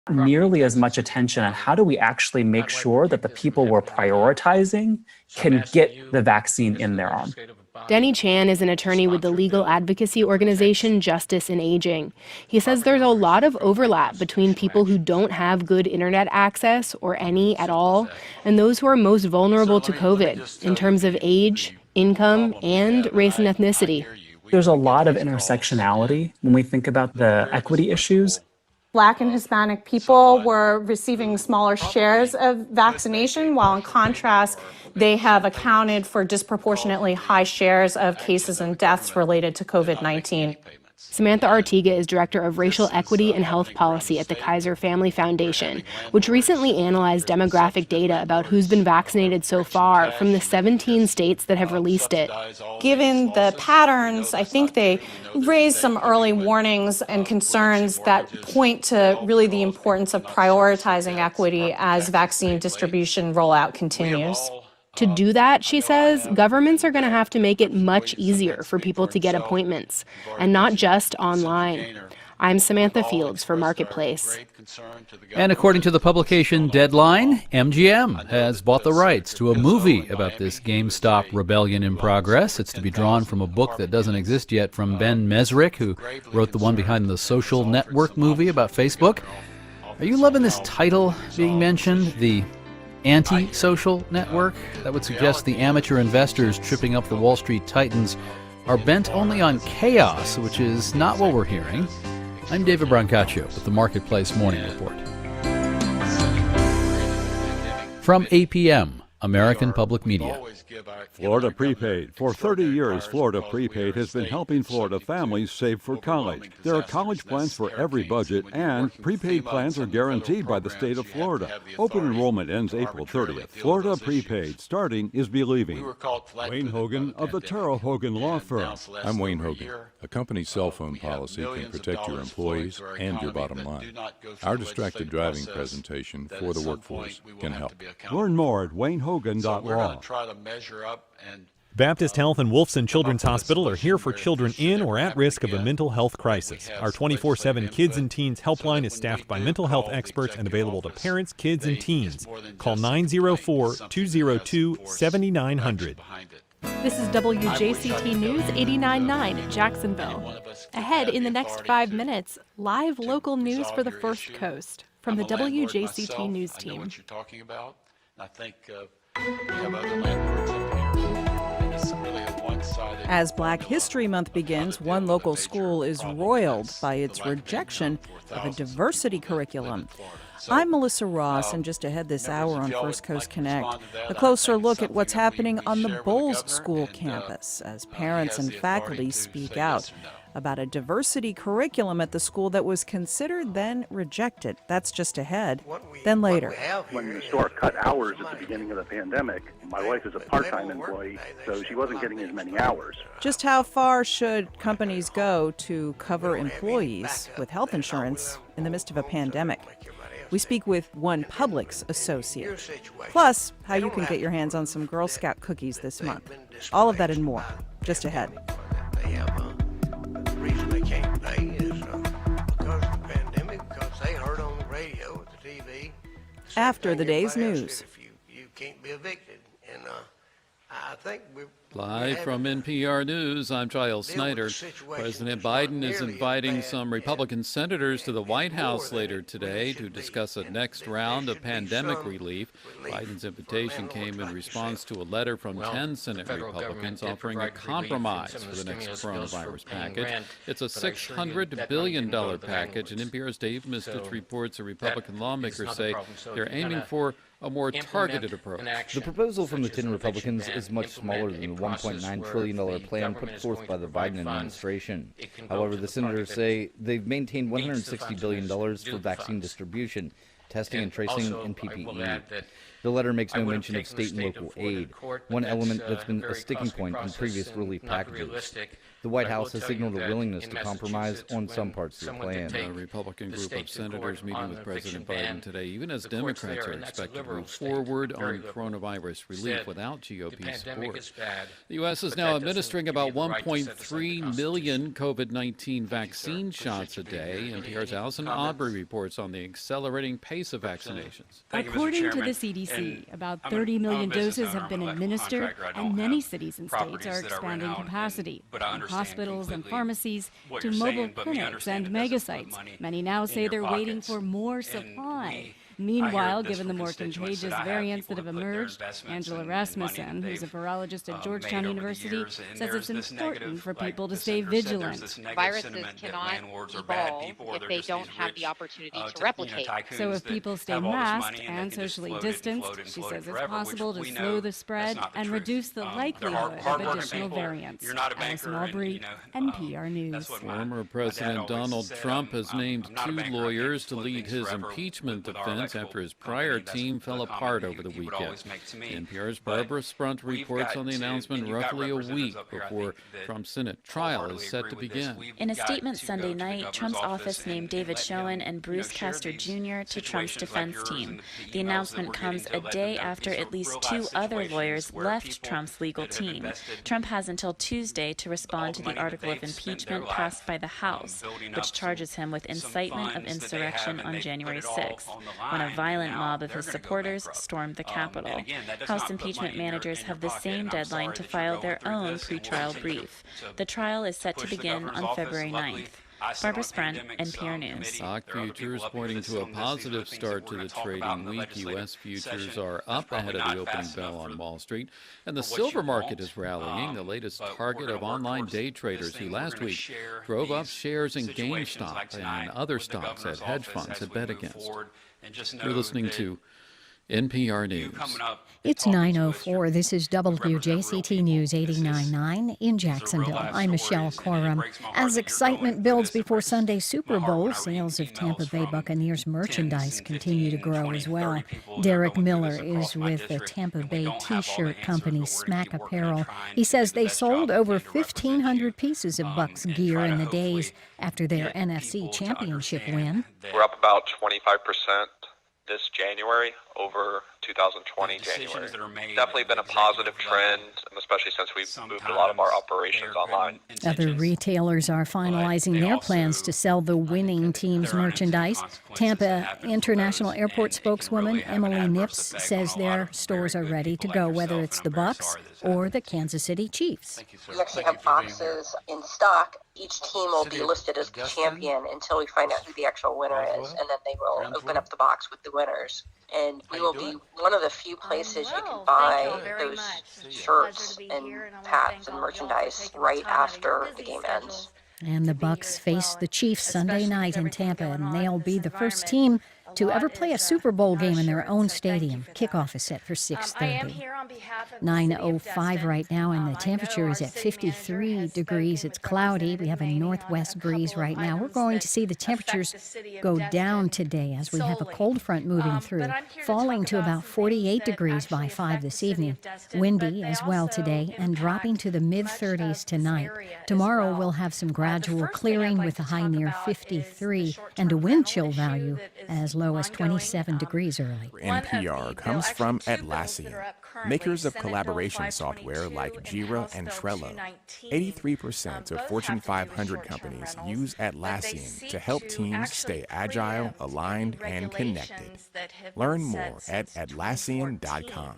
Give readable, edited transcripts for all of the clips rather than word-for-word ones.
nearly as much attention on how do we actually make sure that the people we're prioritizing can get the vaccine in their arm. Denny Chan is an attorney with the legal advocacy organization Justice in Aging. He says there's a lot of overlap between people who don't have good internet access or any at all and those who are most vulnerable to COVID in terms of age, income, and race and ethnicity. There's a lot of intersectionality when we think about the equity issues. Black and Hispanic people were receiving smaller shares of vaccination, while in contrast, they have accounted for disproportionately high shares of cases and deaths related to COVID-19. Samantha Artiga is director of racial equity and health policy at the Kaiser Family Foundation, which recently analyzed demographic data about who's been vaccinated so far from the 17 states that have released it. Given the patterns, I think they raise some early warnings and concerns that point to really the importance of prioritizing equity as vaccine distribution rollout continues. To do that, she says, governments are going to have to make it much easier for people to get appointments, and not just online. I'm Samantha Fields for Marketplace. And according to the publication Deadline, MGM has bought the rights to a movie about this GameStop rebellion in progress. It's to be drawn from a book that doesn't exist yet from Ben Mesrick, who wrote the one behind the Social Network movie about Facebook. Are you loving this title being mentioned, the Anti-Social Network? That would suggest the amateur investors tripping up the Wall Street titans are bent only on chaos, which is not what we're hearing. I'm David Brancaccio with the Marketplace Morning Report. From APM, American Public Media. Florida Prepaid. For 30 years, Florida Prepaid has been helping Florida families save for college. There are college plans for every budget, and prepaid plans are guaranteed by the state of Florida. Open enrollment ends April 30th. Florida Prepaid. Starting is believing. Wayne Hogan of the Terrell Hogan Law Firm. I'm Wayne Hogan. A company's cell phone policy can protect your employees and your bottom line. Our distracted driving presentation for the workforce can help. Learn more at waynehogan.law. Baptist Health and Wolfson Children's Hospital are here for children in or at risk of a mental health crisis. Our 24/7 Kids and Teens helpline is staffed by mental health experts and available to parents, kids, and teens. Call 904-202-7900. This is WJCT News 89.9 Jacksonville. Ahead in the next 5 minutes, live local news for the First Coast from the WJCT News team. As Black History Month begins, one local school is roiled by its rejection of a diversity curriculum. I'm Melissa Ross, and just ahead this hour on First Coast Connect, a closer look at what's happening on the Bolles School campus as parents and faculty speak out about a diversity curriculum at the school that was considered then rejected. That's just ahead. Then later. When the store cut hours at the beginning of the pandemic, my wife is a part-time employee, so she wasn't getting as many hours. Just how far should companies go to cover employees with health insurance in the midst of a pandemic? We speak with one Publix associate. Plus, how you can get your hands on some Girl Scout cookies this month. All of that and more, just ahead. The reason they can't pay is because of the pandemic, because they heard on the radio, at the TV. After the day's news. If you can't be evicted, and I think we're Live from NPR News, I'm Giles Snyder. President Biden is inviting some Republican senators to the White House later today to discuss a next round of pandemic relief. Biden's invitation came in response to a letter from 10 Senate Republicans offering a compromise for the next coronavirus package. It's a $600 billion package, and NPR's Dave Mistich reports that Republican lawmakers say they're aiming for a more targeted approach. The proposal from the 10 Republicans is much smaller than the $1.9 trillion plan put forth by the Biden administration. However, the senators say they've maintained $160 billion for vaccine distribution, testing and tracing, and PPE. The letter makes no mention of state and local aid, one element that's been a sticking point in previous relief packages. The White House has signaled a willingness to compromise on some parts of the plan. A Republican group of senators meeting with President Biden today, even as Democrats are expected to move forward on coronavirus relief without GOP support. The U.S. is now administering about 1.3 million COVID-19 vaccine shots a day. NPR's Allison Aubrey reports on the accelerating pace of vaccinations. According to the CDC, about 30 million doses have been administered, and many cities and states are expanding capacity, from hospitals and pharmacies to mobile clinics and megasites. Many now say they're waiting for more supply. Meanwhile, given the more contagious variants that have emerged, Angela Rasmussen, who's a virologist at Georgetown University, says it's important for people to stay vigilant. Viruses cannot evolve if they don't have the opportunity to replicate. So if people stay masked and socially distanced, she says it's possible to slow the spread and reduce the likelihood of additional variants. Allison Aubrey, NPR News. Former President Donald Trump has named 2 lawyers to lead his impeachment defense after his prior team fell apart over the weekend. NPR's Barbara Sprunt reports on the announcement roughly a week before Trump's Senate trial is set to begin. In a statement Sunday night, Trump's office named David Schoen and Bruce Castor Jr. to Trump's defense team. The announcement comes a day after at least 2 other lawyers left Trump's legal team. Trump has until Tuesday to respond to the article of impeachment passed by the House, which charges him with incitement of insurrection on January 6th, when a violent mob of his supporters stormed the Capitol. House impeachment managers have the same deadline to file their own pretrial brief. The trial is set to begin on February 9th. Barbara Sprunt, NPR News. Stock futures pointing to a positive start to the trading week. U.S. futures are up ahead of the opening bell on Wall Street, and the silver market is rallying, the latest target of online day traders who last week drove up shares in GameStop and other stocks that hedge funds had bet against. You're listening to NPR News. It's 9:04. This is WJCT News 89.9 in Jacksonville. I'm Michelle Corum. As excitement builds before Sunday's Super Bowl, sales of Tampa Bay Buccaneers merchandise continue to grow as well. Derek Miller is with the Tampa Bay T-shirt company Smack Apparel. He says they sold over 1,500 pieces of Bucs gear in the days after their NFC Championship win. We're up about 25% this January over 2020 January. Definitely been a positive trend, especially since we've moved a lot of our operations online. Other retailers are finalizing their plans to sell the winning team's merchandise. Tampa International Airport spokeswoman Emily Nips says their stores are ready to go, whether it's the Bucs or the Kansas City Chiefs. We actually have boxes in stock. Each team will be listed as the champion until we find out who the actual winner is, and then they will open up the box with the winners. And we will be one of the few places you can buy those shirts and hats and merchandise right after the game ends. And the Bucs face the Chiefs Sunday night in Tampa, and they'll be the first team to ever play a Super Bowl game in their own stadium. Kickoff is set for 6:30. 9:05 right now, and the temperature is at 53 degrees. It's cloudy. We have a northwest breeze right now. We're going to see the temperatures go down today as we have a cold front moving through, falling to about 48 degrees by 5 this evening. Windy as well today, and dropping to the mid-30s tonight. Tomorrow we'll have some gradual clearing with a high near 53 and a wind chill value as low as 27 degrees early. NPR comes from Atlassian, makers of collaboration software like Jira and Trello. 83% of Fortune 500 companies use Atlassian to help teams stay agile, aligned, and connected. Learn more at Atlassian.com.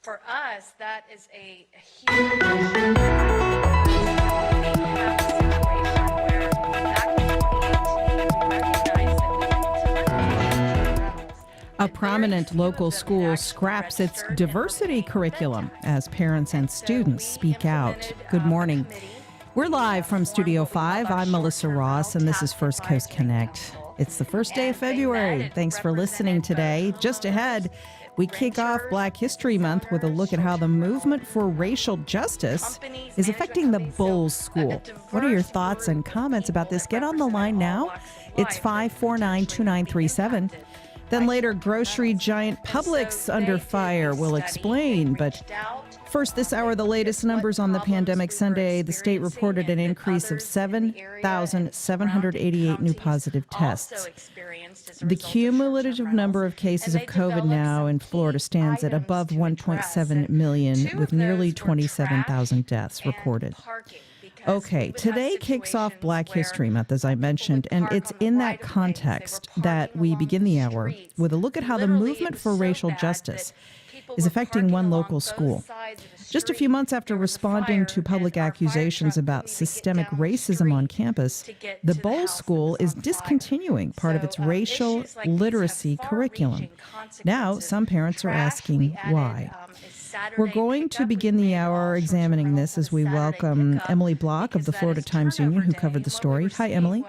For us, that is a huge A prominent local school scraps its diversity curriculum as parents and students speak out. Good morning. We're live from Studio 5. I'm Melissa Ross, and this is First Coast Connect. It's the first day of February. Thanks for listening today. Just ahead, we kick off Black History Month with a look at how the movement for racial justice is affecting the Bulls School. What are your thoughts and comments about this? Get on the line now. It's 549-2937. Then later, grocery giant Publix under fire. We'll explain. But First this hour, the latest numbers on the pandemic. Sunday, the state reported an increase of 7,788 new positive tests. The cumulative number of cases of COVID now in Florida stands at above 1.7 million, with nearly 27,000 deaths recorded. Okay, today kicks off Black History Month, as I mentioned, and it's in that context that we begin the hour with a look at how the movement for racial justice is affecting one local school. Just a few months after responding to public accusations about systemic racism on campus, the Bolles School is discontinuing part of its racial literacy curriculum. Now, some parents are asking why. We're going to begin the hour examining this as we welcome Emily Block of the Florida Times-Union, who covered the story. Hi, Emily.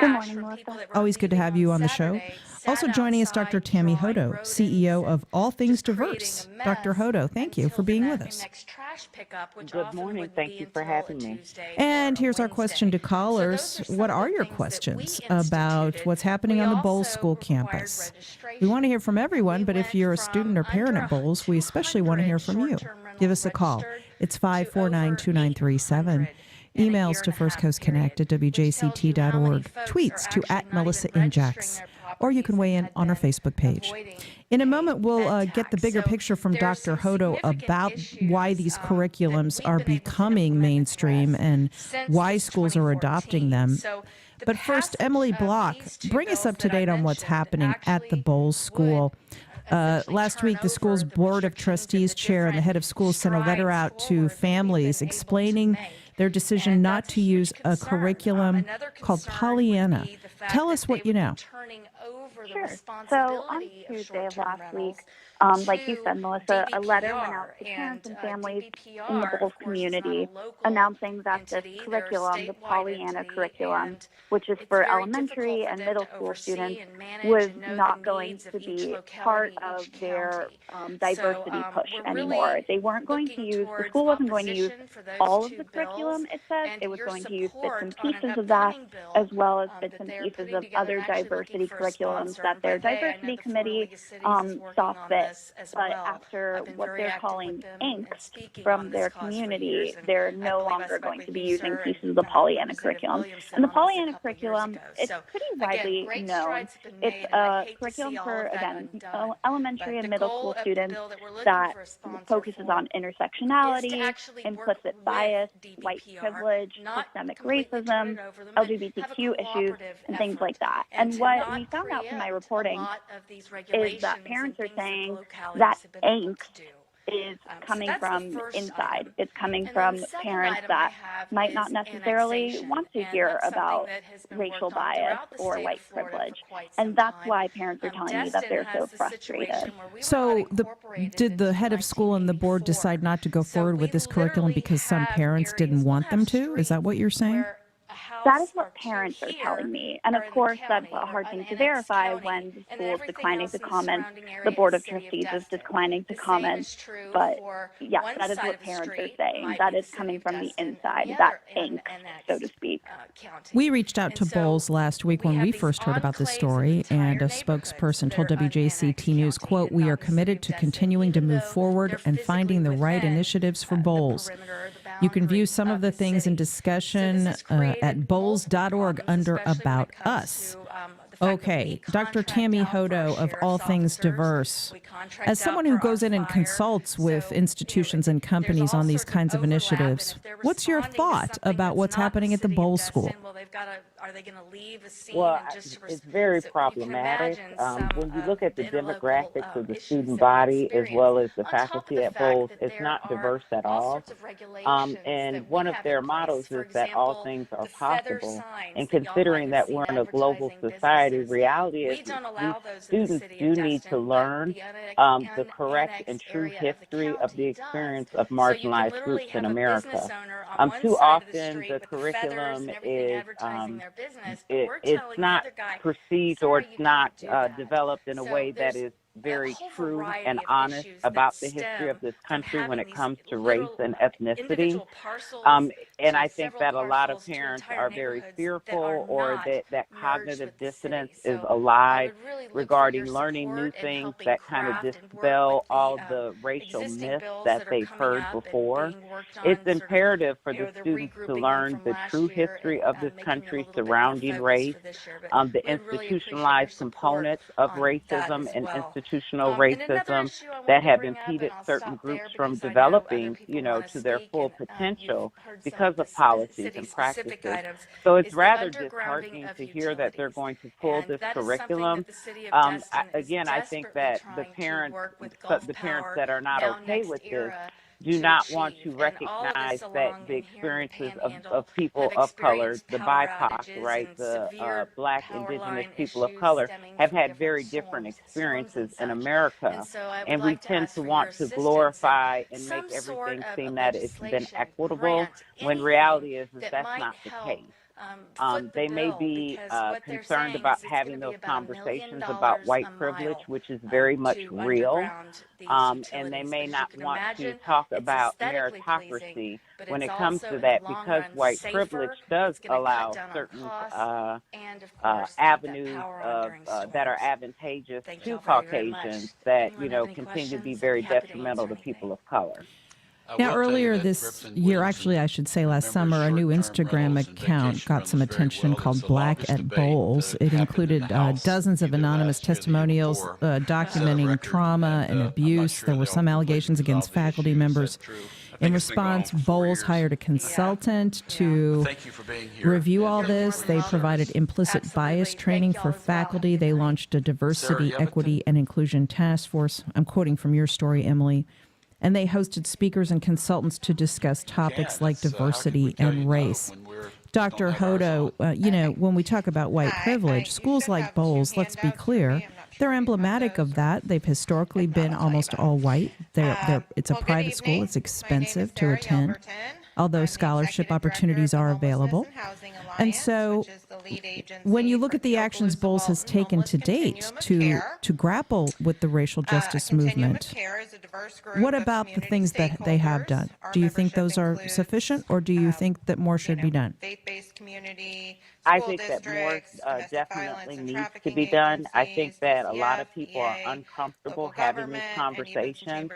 Good morning, Melissa. Always good to have you on the show. Also joining us, Dr. Tammy Hodo, CEO of All Things Diverse. Dr. Hodo, thank you for being with us. Good morning. Thank you for having me. And here's our question to callers. What are your questions about what's happening on the Bolles School campus? We want to hear from everyone, but if you're a student or parent at Bolles, we especially want to hear from you. Give us a call. It's 549-2937. Emails to firstcoastconnect@wjct.org. Tweets to @MelissaInJax. Or you can weigh in on our Facebook page. In a moment, we'll get the bigger picture from Dr. Hodo about why these curriculums are becoming mainstream and why schools are adopting them. But first, Emily Block, bring us up to date on what's happening at the Bolles School. Last week, the school's Board of Trustees chair and the head of schools sent a letter out to families explaining their decision not to use a curriculum called Pollyanna. Tell us what you know. Sure. So on Tuesday of last week, like you said, Melissa, a letter went out to parents and families in the Bolles community announcing that this curriculum, the Pollyanna curriculum, which is for elementary and middle school students, was not going to be part of their diversity push anymore. They weren't going to use, the school wasn't going to use all of the curriculum, it says. It was going to use bits and pieces of that, as well as bits and pieces of other diversity curriculums that their diversity committee saw fit. But after what they're calling angst from their community, they're no longer going to be using pieces of the Pollyanna curriculum. And the Pollyanna curriculum, it's pretty widely known. It's a curriculum for, again, elementary and middle school students that focuses on intersectionality, implicit bias, white privilege, systemic racism, LGBTQ issues, and things like that. And what we found out from my reporting is that parents are saying that angst is coming from inside. It's coming from parents that might not necessarily want to hear about racial bias or white privilege. And that's why parents are telling me that they're so frustrated. So did the head of school and the board decide not to go forward with this curriculum because some parents didn't want them to? Is that what you're saying? That is what parents are telling me. And of course, that's a hard thing to verify when the school is declining to comment, the Board of Trustees is declining to comment. But yes, that is what parents are saying. That is coming from the inside, that angst, so to speak. We reached out to Bolles last week when we first heard about this story, and a spokesperson told WJCT News, quote, "We are committed to continuing to move forward and finding the right initiatives for Bolles. You can view some of the things in discussion at bolles.org under About Us." Okay, Dr. Tammy Hodo of All Things Diverse. As someone who goes in and consults with institutions and companies on these kinds of initiatives, what's your thought about what's happening at the Bolles School? Well, it's very problematic. When you look at the demographics of the student body as well as the faculty at Bolles, it's not diverse at all. And one of their mottos is that all things are possible. And considering that we're in a global society, reality is these students do need to learn the correct and true history of the experience of marginalized groups in America. Too often the curriculum is it's not perceived or it's not developed in a way that is very true and honest about the history of this country when it comes to race and ethnicity. And I think that a lot of parents are very fearful or that cognitive dissonance is alive regarding learning new things that kind of dispel all the racial myths that they've heard before. It's imperative for the students to learn the true history of this country surrounding race, the institutionalized components of racism and institutional racism that have impeded certain groups from developing, to their full potential because of policies and practices. So it's rather disheartening to hear that they're going to pull this curriculum. I think that the parents that are not okay with this do not want to recognize that the experiences of people of color, the BIPOC, right, the Black, Indigenous people of color, have had very different experiences in America. And we tend to want to glorify and make everything seem that it's been equitable, when reality is that that's not the case. They may be concerned about having those conversations about white privilege, which is very much real, and they may not want to talk about meritocracy when it comes to that, because white privilege does allow certain avenues that are advantageous to Caucasians that, continue to be very detrimental to people of color. Now, earlier this year, actually, I should say last summer, a new Instagram account got some attention called Black at Bowls. It included dozens of anonymous testimonials documenting trauma and abuse. There were some allegations against faculty members. In response, Bowls hired a consultant to review all this. They provided implicit bias training for faculty. They launched a diversity, equity, and inclusion task force. I'm quoting from your story, Emily. And they hosted speakers and consultants to discuss topics like diversity and race. Dr. Hodo, when we talk about white privilege, schools like Bowls, let's be clear, they're emblematic of that. They've historically been almost all white. It's a private school. It's expensive to attend, although scholarship opportunities are available. And so when you look at the actions Bowls has taken to date to grapple with the racial justice movement, what about the things that they have done? Do you think those are sufficient, or do you think that more should be done? I think that more definitely needs to be done. I think that a lot of people are uncomfortable having these conversations,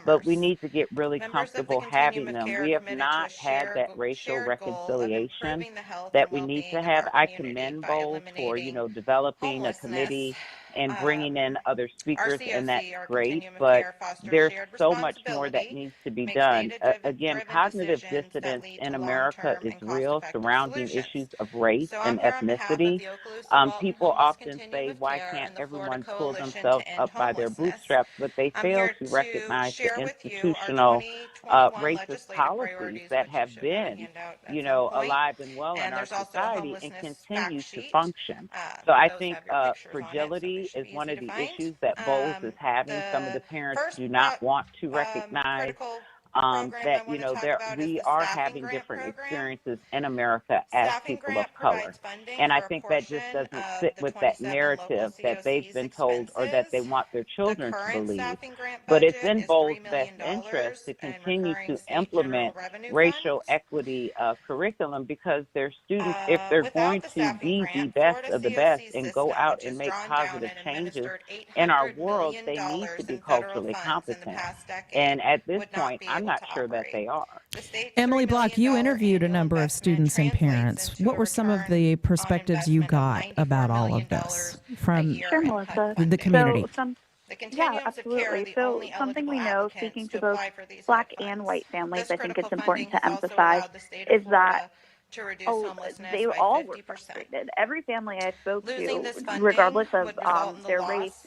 but we need to get really comfortable having them. We have not had that racial reconciliation that we need to have. I commend Bowls for, developing a committee and bringing in other speakers, and that's great, but there's so much more that needs to be done. Again, cognitive dissonance in America is real surrounding issues of race and ethnicity. People often say, why can't everyone pull themselves up by their bootstraps? But they fail to recognize the institutional racist policies that have been, alive and well in our society and continue to function. So I think fragility is one of the issues that Bowls is having. Some of the parents do not want to recognize that, we are having different experiences in America as people of color. And I think that just doesn't sit with that narrative that they've been told or that they want their children to believe. But it's in Bowls' best interest to continue to implement racial equity curriculum, because their students, if they're going to be the best of the best and go out and make positive changes in our world, they need to be culturally competent. And at this point, I'm not sure that they are. Emily Block, you interviewed a number of students and parents. What were some of the perspectives you got about all of this from the community? Yeah, absolutely. So something we know, speaking to both Black and white families, I think it's important to emphasize, is that they all were frustrated. Every family I spoke to, regardless of their race,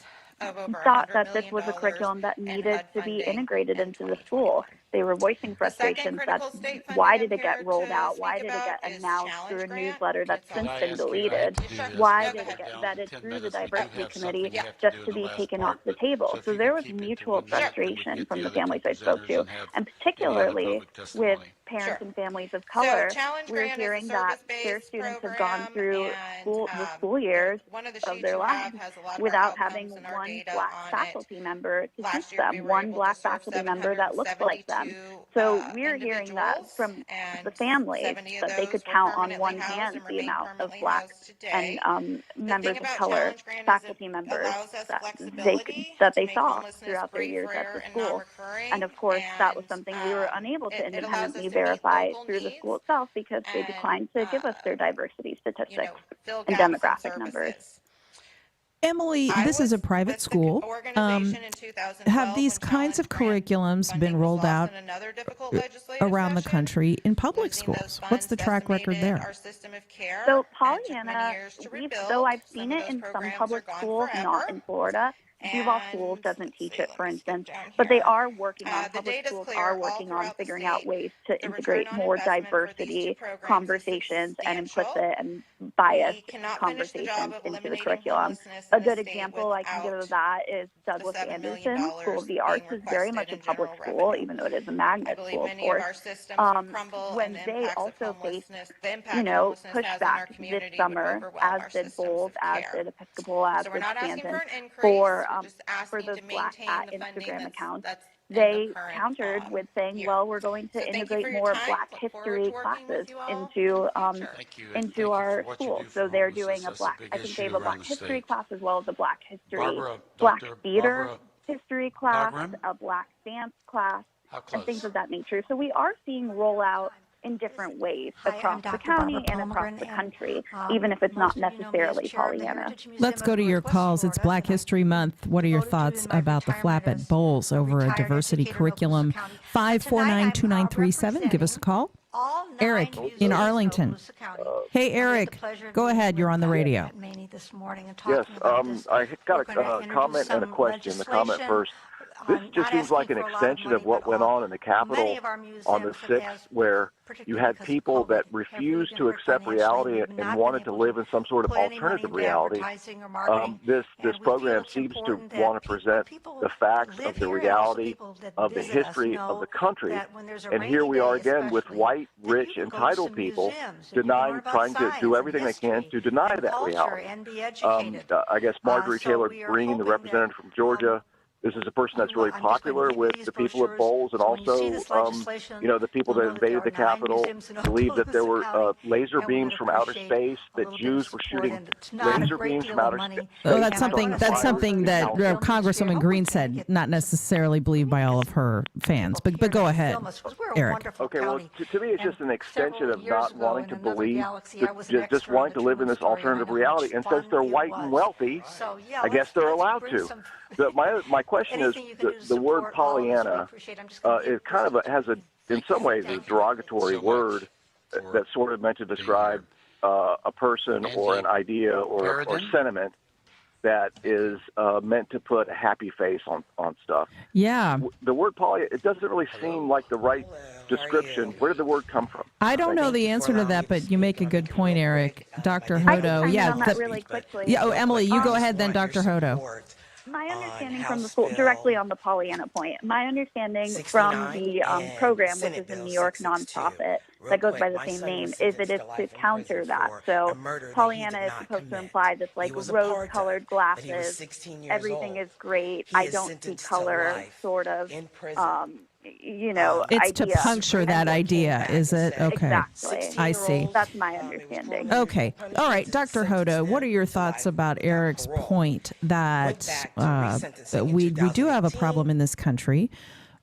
thought that this was a curriculum that needed to be integrated into the school. They were voicing frustrations. That's why did it get rolled out? Why did it get announced through a newsletter that's since been deleted? Why did it get vetted through the diversity committee just to be taken off the table? So there was mutual frustration from the families I spoke to, and particularly with parents and families of color. We're hearing that their students have gone through the school years of their lives without having one Black faculty member to teach them, one Black faculty member that looks like them. them. So we're hearing that from the families that they could count on one hand the amount of Black and members of color faculty members that they saw throughout their years at the school. And of course, that was something we were unable to independently verify through the school itself because they declined to give us their diversity statistics and demographic numbers. Emily, this is a private school. Have these kinds of curriculums been rolled out around the country in public schools? What's the track record there? So Pollyanna, though I've seen it in some public schools, not in Florida, Duval Schools doesn't teach it, for instance, but they are working on, public schools are working on figuring out ways to integrate more diversity conversations and implicit and biased conversations into the curriculum. A good example I can give of that is Douglas Anderson School of the Arts is very much a public school, even though it is a magnet school, of course. When they also faced, pushback this summer, as did Bowles, as did Episcopal, as did Stanton, for those Black at Instagram accounts, they countered with saying, well, we're going to integrate more Black history classes into our schools. So they're doing I think they have a Black history class as well as a Black theater history class, a Black dance class, and things of that nature. So we are seeing rollout in different ways across the county and across the country, even if it's not necessarily Pollyanna. Let's go to your calls. It's Black History Month. What are your thoughts about the flap at Bowles over a diversity curriculum? 549-2937. Give us a call. Eric in Arlington. Hey, Eric, go ahead. You're on the radio. Yes, I got a comment and a question. The comment first. This just seems like an extension of what went on in the Capitol on the 6th, where you had people that refused to accept reality and wanted to live in some sort of alternative reality. This program seems to want to present the facts of the reality of the history of the country. And here we are again with white, rich, entitled people trying to do everything they can to deny that reality. I guess Marjorie Taylor Greene, the representative from Georgia, this is a person that's really popular with the people at Bowles, and also, the people that invaded the Capitol believed that there were laser beams from outer space, that Jews were shooting laser beams from outer space. Oh, that's something that Congresswoman Greene said, not necessarily believed by all of her fans. But go ahead, Eric. Okay, well, to me, it's just an extension of not wanting to believe, just wanting to live in this alternative reality. And since they're white and wealthy, I guess they're allowed to. My question is, the word Pollyanna, it kind of has in some ways, a derogatory word that's sort of meant to describe a person or an idea or sentiment that is meant to put a happy face on stuff. Yeah. The word Pollyanna, it doesn't really seem like the right description. Where did the word come from? I don't know the answer to that, but you make a good point, Eric. Dr. Hodo. Really quickly. Yeah. Oh, Emily, you go ahead then, Dr. Hodo. My understanding from the school, directly on the Pollyanna point, my understanding from the program, which is a New York nonprofit that goes by the same name, is it is to counter that. So Pollyanna is supposed to imply this like rose-colored glasses, everything is great, I don't see color sort of, it's idea. To puncture that idea, is it? Okay. Exactly. I see. That's my understanding. Okay. All right. Dr. Hodo, what are your thoughts about Eric's point that we do have a problem in this country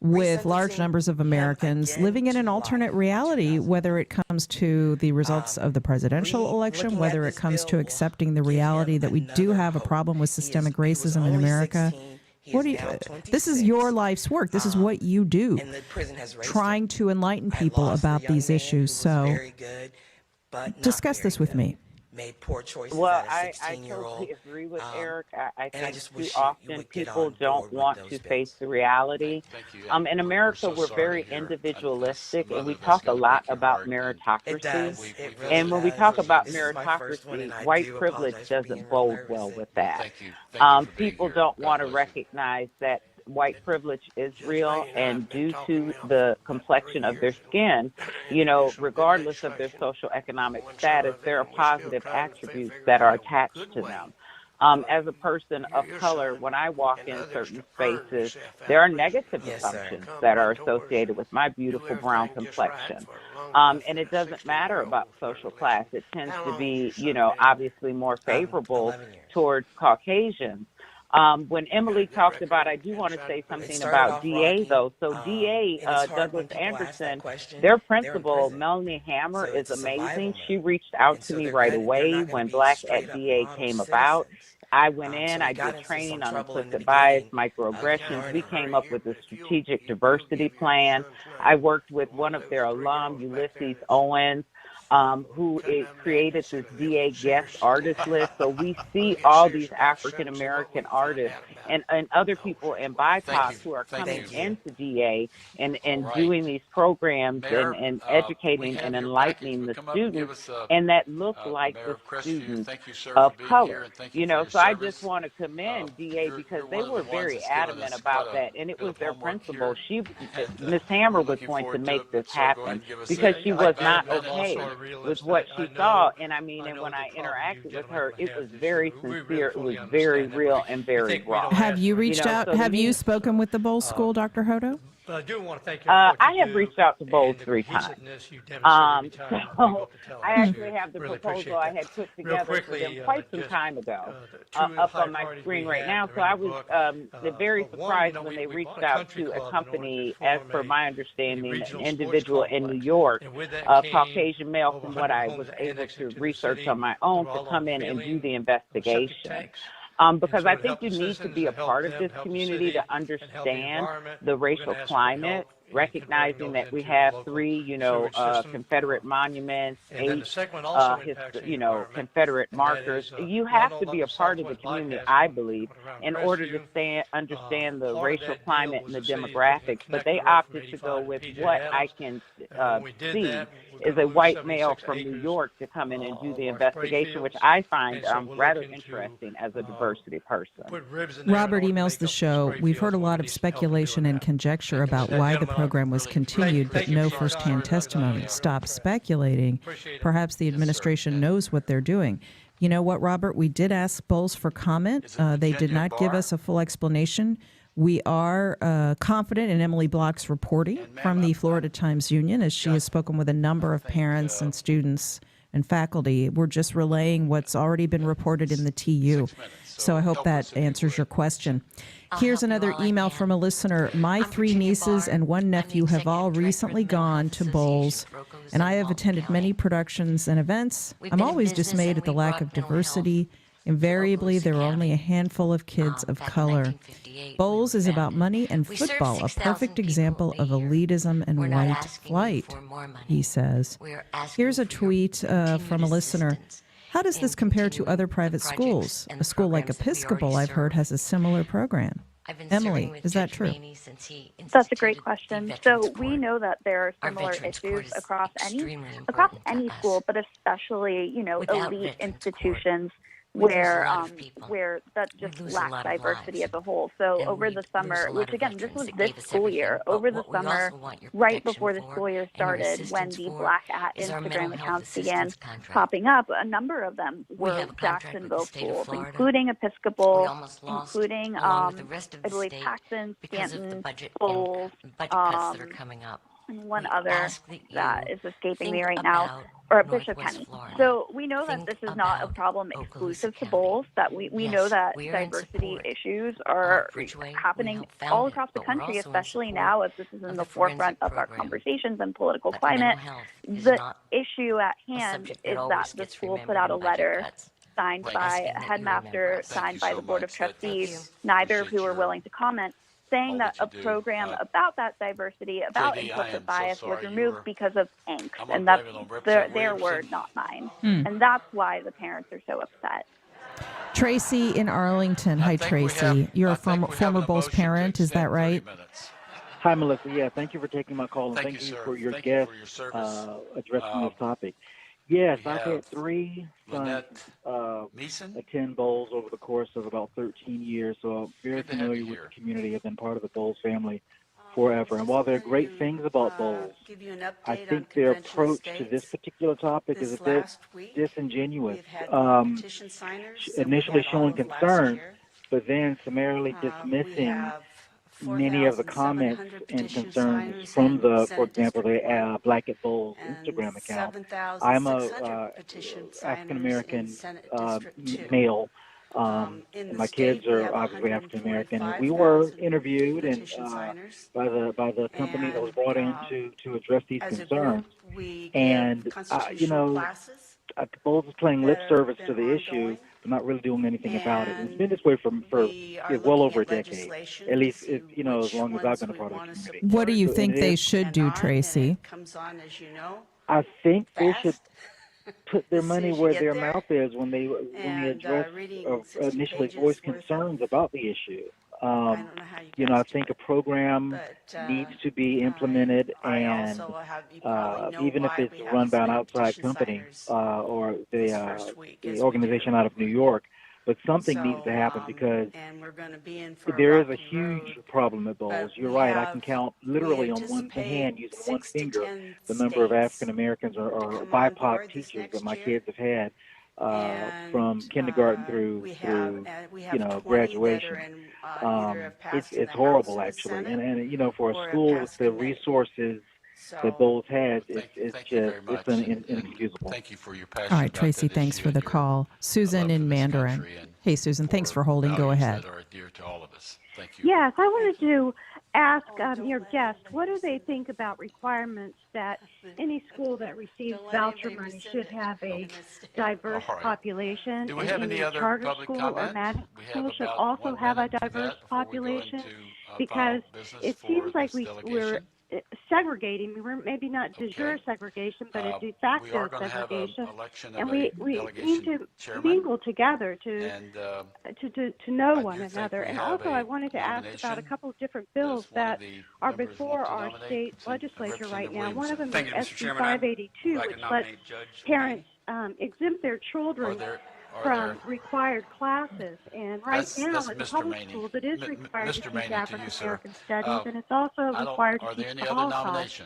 with large numbers of Americans living in an alternate reality, whether it comes to the results of the presidential election, whether it comes to accepting the reality that we do have a problem with systemic racism in America? This is your life's work. This is what you do, trying to enlighten people about these issues. So discuss this with me. Well, I totally agree with Eric. I think too often people don't want to face the reality. In America, we're very individualistic, and we talk a lot about meritocracy. And when we talk about meritocracy, white privilege doesn't bode well with that. People don't want to recognize that white privilege is real, and due to the complexion of their skin, regardless of their social economic status, there are positive attributes that are attached to them. As a person of color, when I walk in certain spaces, there are negative assumptions that are associated with my beautiful brown complexion. And it doesn't matter about social class. It tends to be, obviously more favorable towards Caucasians. When Emily talked about, I do want to say something about DA, though. So DA, Douglas Anderson, their principal, Melanie Hammer, is amazing. She reached out to me right away when Black at DA came about. I went in, I did training on implicit bias, microaggressions. We came up with a strategic diversity plan. I worked with one of their alum, Ulysses Owens, who created this DA guest artist list. So we see all these African-American artists and other people in BIPOC who are coming into DA and doing these programs and educating and enlightening the students, and that look like the students of color. So I just want to commend DA because they were very adamant about that, and it was their principal. Ms. Hammer was going to make this happen because she was not okay with what she saw. And and when I interacted with her, it was very sincere, it was very real and very raw. Have you reached out? So have you spoken with the Bowles School, Dr. Hodo? But I do want to thank you. I have reached out to Bowles 3 times. So I actually have the proposal I had put together for them quite some time ago up on my screen right now. So I was very surprised when they reached out to a company, as per my understanding, an individual in New York, a Caucasian male, from what I was able to research on my own, to come in and do the investigation. Because I think you need to be a part of this community to understand the racial climate, recognizing that we have 3, Confederate monuments, 8, Confederate markers. You have to be a part of the community, I believe, in order to understand the racial climate and the demographics. But they opted to go with what I can see is a white male from New York to come in and do the investigation, which I find rather interesting as a diversity person. Robert emails the show. We've heard a lot of speculation and conjecture about why the program was continued, but no firsthand testimony. Stop speculating. Perhaps the administration knows what they're doing. You know what, Robert? We did ask Bowles for comment. They did not give us a full explanation. We are confident in Emily Block's reporting from the Florida Times-Union, as she has spoken with a number of parents and students and faculty. We're just relaying what's already been reported in the TU. So I hope that answers your question. Here's another email from a listener. My 3 nieces and 1 nephew have all recently gone to Bowles, and I have attended many productions and events. I'm always dismayed at the lack of diversity. Invariably, there are only a handful of kids of color. Bowles is about money and football, a perfect example of elitism and white flight, he says. Here's a tweet from a listener. How does this compare to other private schools? A school like Episcopal, I've heard, has a similar program. Emily, is that true? That's a great question. So we know that there are similar issues across any school, but especially, elite institutions where that just lacks diversity as a whole. So over the summer, which again, this was this school year, over the summer, right before the school year started, when the Black at Instagram accounts began popping up, a number of them were Jacksonville schools, including Episcopal, including, I believe, Paxton, Stanton, Bowles, and one other that is escaping me right now, or Bishop Kenny. So we know that this is not a problem exclusive to Bowles, that we know that diversity issues are happening all across the country, especially now as this is in the forefront of our conversations and political climate. The issue at hand is that the school put out a letter signed by a headmaster, signed by the Board of Trustees, neither of who are willing to comment, saying that a program about that diversity, about implicit bias, was removed because of angst. And that's their word, not mine. And that's why the parents are so upset. Tracy in Arlington. Hi, Tracy. You're a former Bowles parent, is that right? Hi, Melissa. Yeah, thank you for taking my call, and thank you for your guest addressing this topic. Yes, I've had 3 sons attend Bowles over the course of about 13 years, so I'm very familiar with the community. I've been part of the Bowles family forever. And while there are great things about bowls, I think their approach to this particular topic is a bit disingenuous. Initially showing concern, but then summarily dismissing many of the comments and concerns from for example, the Black at Bowls Instagram account. I'm a African American male. My kids are obviously African American. We were interviewed and by the company that was brought in to address these concerns. And Bowls is playing lip service to the issue, but not really doing anything about it. It's been this way for well over a decade, at least as long as I've been a part of the community. What do you think they should do, Tracy? I think they should put their money where their mouth is when they address or initially voice concerns about the issue. I think a program needs to be implemented, and even if it's run by an outside company or the organization out of New York, but something needs to happen because there is a huge problem at Bowls. You're right. I can count literally on one hand, using one finger, the number of African Americans or BIPOC teachers that my kids have had from kindergarten through graduation. It's horrible, actually. And for a school with the resources that Bowls has, it's inexcusable. Thank you for your passion. All right, Tracy, thanks for the call. Susan in Mandarin. Hey, Susan, thanks for holding. Go ahead. That are dear to all of us. Thank you. Yes, I wanted to ask your guest, what do they think about requirements that any school that receives voucher money should have a diverse population? Do we have any other charter public school comment? or magic school should also have a diverse population? Because it seems like we're segregating. We're maybe not de jure segregation, but a de facto segregation, and we need to mingle together to know one another. And also, I wanted to ask about a couple of different bills that are before our state legislature right now. One of them is SB 582, which lets parents exempt their children from required classes, and right now in the public schools it is required to teach African American studies, and it's also required to teach the Holocaust.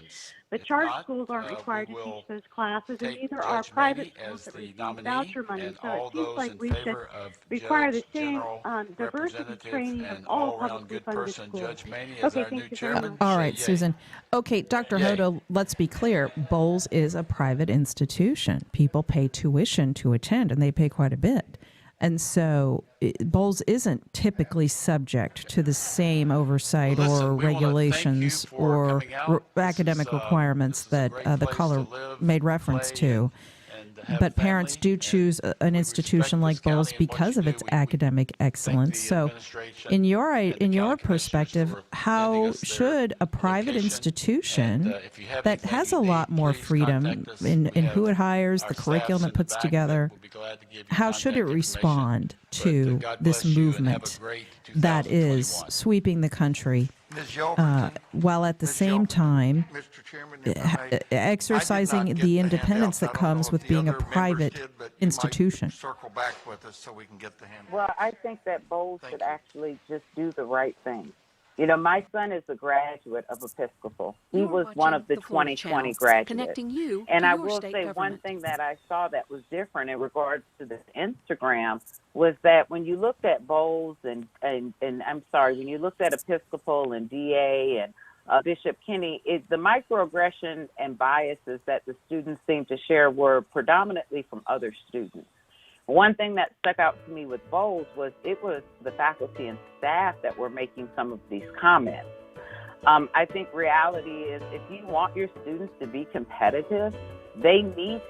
But charter schools aren't required to teach those classes, and neither are private schools that receive voucher money. So it seems like we should require the same diversity training of all publicly funded schools. Okay, thank you very much. All right, Susan. Okay, Dr. Hodo, let's be clear. Bowls is a private institution. People pay tuition to attend, and they pay quite a bit. And so Bowls isn't typically subject to the same oversight or regulations or academic requirements that the caller made reference to. But parents do choose an institution like Bowls because of its academic excellence. So in your perspective, how should a private institution that has a lot more freedom in who it hires, the curriculum it puts together, how should it respond to this movement that is sweeping the country while at the same time exercising the independence that comes with being a private institution? Circle back with us so we can get to him. Well, I think that Bowls should actually just do the right thing. My son is a graduate of Episcopal. He was one of the 2020 graduates. And I will say one thing that I saw that was different in regards to the Instagram was that when you looked at Bowls and when you looked at Episcopal and DA and Bishop Kenny, the microaggression and biases that the students seemed to share were predominantly from other students. One thing that stuck out to me with Bowls was it was the faculty and staff that were making some of these comments. I think reality is if you want your students to be competitive, they need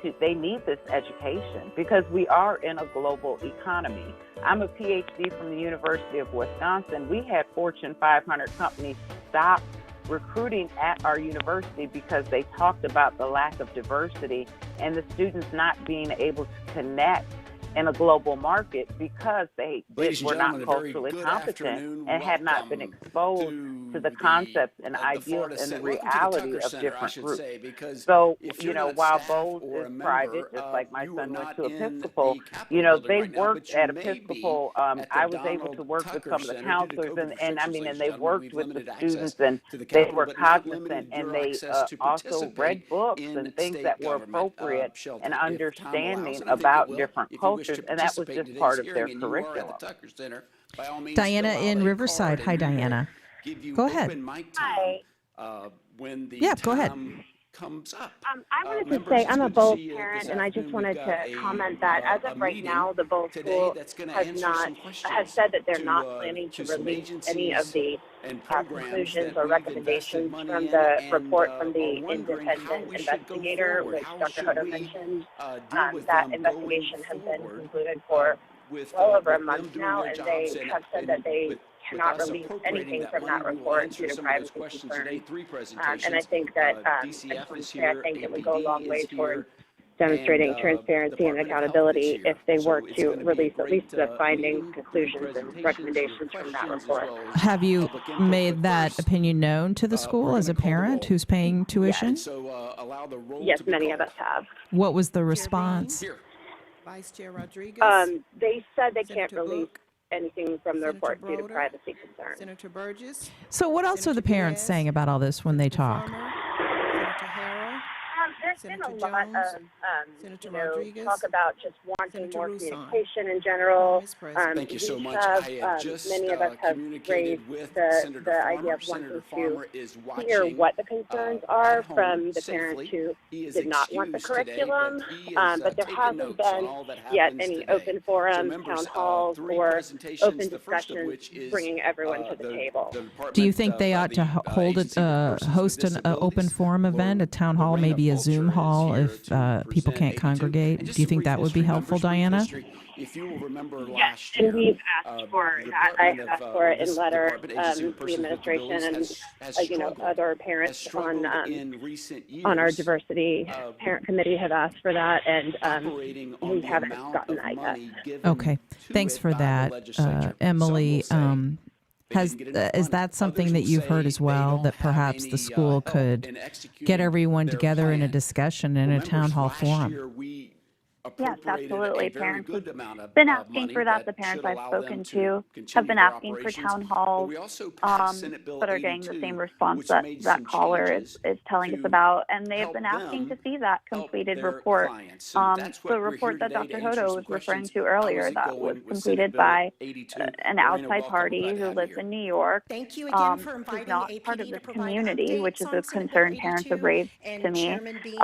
this education because we are in a global economy. I'm a PhD from the University of Wisconsin. We had Fortune 500 companies stop recruiting at our university because they talked about the lack of diversity and the students not being able to connect in a global market because they were not culturally competent and had not been exposed to the concepts and ideals and the reality of different groups. So, while Bowles is private, just like my son went to Episcopal, they worked at Episcopal. I was able to work with some of the counselors, and they worked with the students, and they were cognizant, and they also read books and things that were appropriate and understanding about different cultures, and that was just part of their curriculum. Diana in Riverside. Hi, Diana. Go ahead. Hi. Yeah, go ahead. I wanted to say I'm a Bowles parent, and I just wanted to comment that as of right now, the Bowles school has said that they're not planning to release any of the conclusions or recommendations from the report from the independent investigator, which Dr. Hodo mentioned. That investigation has been concluded for well over a month now, and they have said that they cannot release anything from that report due to privacy concerns. And I think that I think it would go a long way toward demonstrating transparency and accountability if they were to release at least the findings, conclusions, and recommendations from that report. Have you made that opinion known to the school as a parent who's paying tuition? Yes, many of us have. What was the response? Vice Chair Rodriguez. They said they can't Senator release Book. anything from the Senator report due to Broder. privacy concerns. Senator Burgess. So what else are the parents saying about all this when they talk? Farmer. Senator Harrell. There's been a Senator lot Jones. of Senator Rodriguez. talk about just wanting Senator more Rouson. communication in general. Vice President. Thank you so we much. have, I have just many of us have communicated raised with the Senator idea Farmer. of Senator wanting Farmer is to watching, hear what the concerns are at from home the safely. parents who He is did not want the excused today, curriculum, but he is, but there taking hasn't notes on been all that yet happens any today. open forums, members, town halls, three or presentations, open the first of discussions which is, bringing everyone to the table. Do you think they ought to host an open forum event, a town hall, maybe a Zoom hall, if people can't congregate? Do you think that would be helpful, Diana? If you will remember Yes, last year, and we've asked for the that. I Department asked of, for it in this letter Department Agency to for the Persons with administration and Disabilities other parents struggled in recent years, on our diversity parent committee have asked for that, and operating on we the haven't amount gotten of that yet. money given Okay, to thanks it for by the that, legislature. Emily. Some will say Is that something that you've heard as well, that perhaps the school could get everyone together in a discussion in a town hall forum? Yes, absolutely. Parents have been asking for that. The parents I've spoken to have been asking for town halls, but are getting the same response that that caller is telling us about. And they have been asking to see that completed report. The report that Dr. Hodo was referring to earlier that was completed by an outside party who lives in New York. Thank you again for Who's inviting not the part of APD this to provide community, which is updates a on Senate concern Bill parents 82. have raised And to me. Chairman Bean, we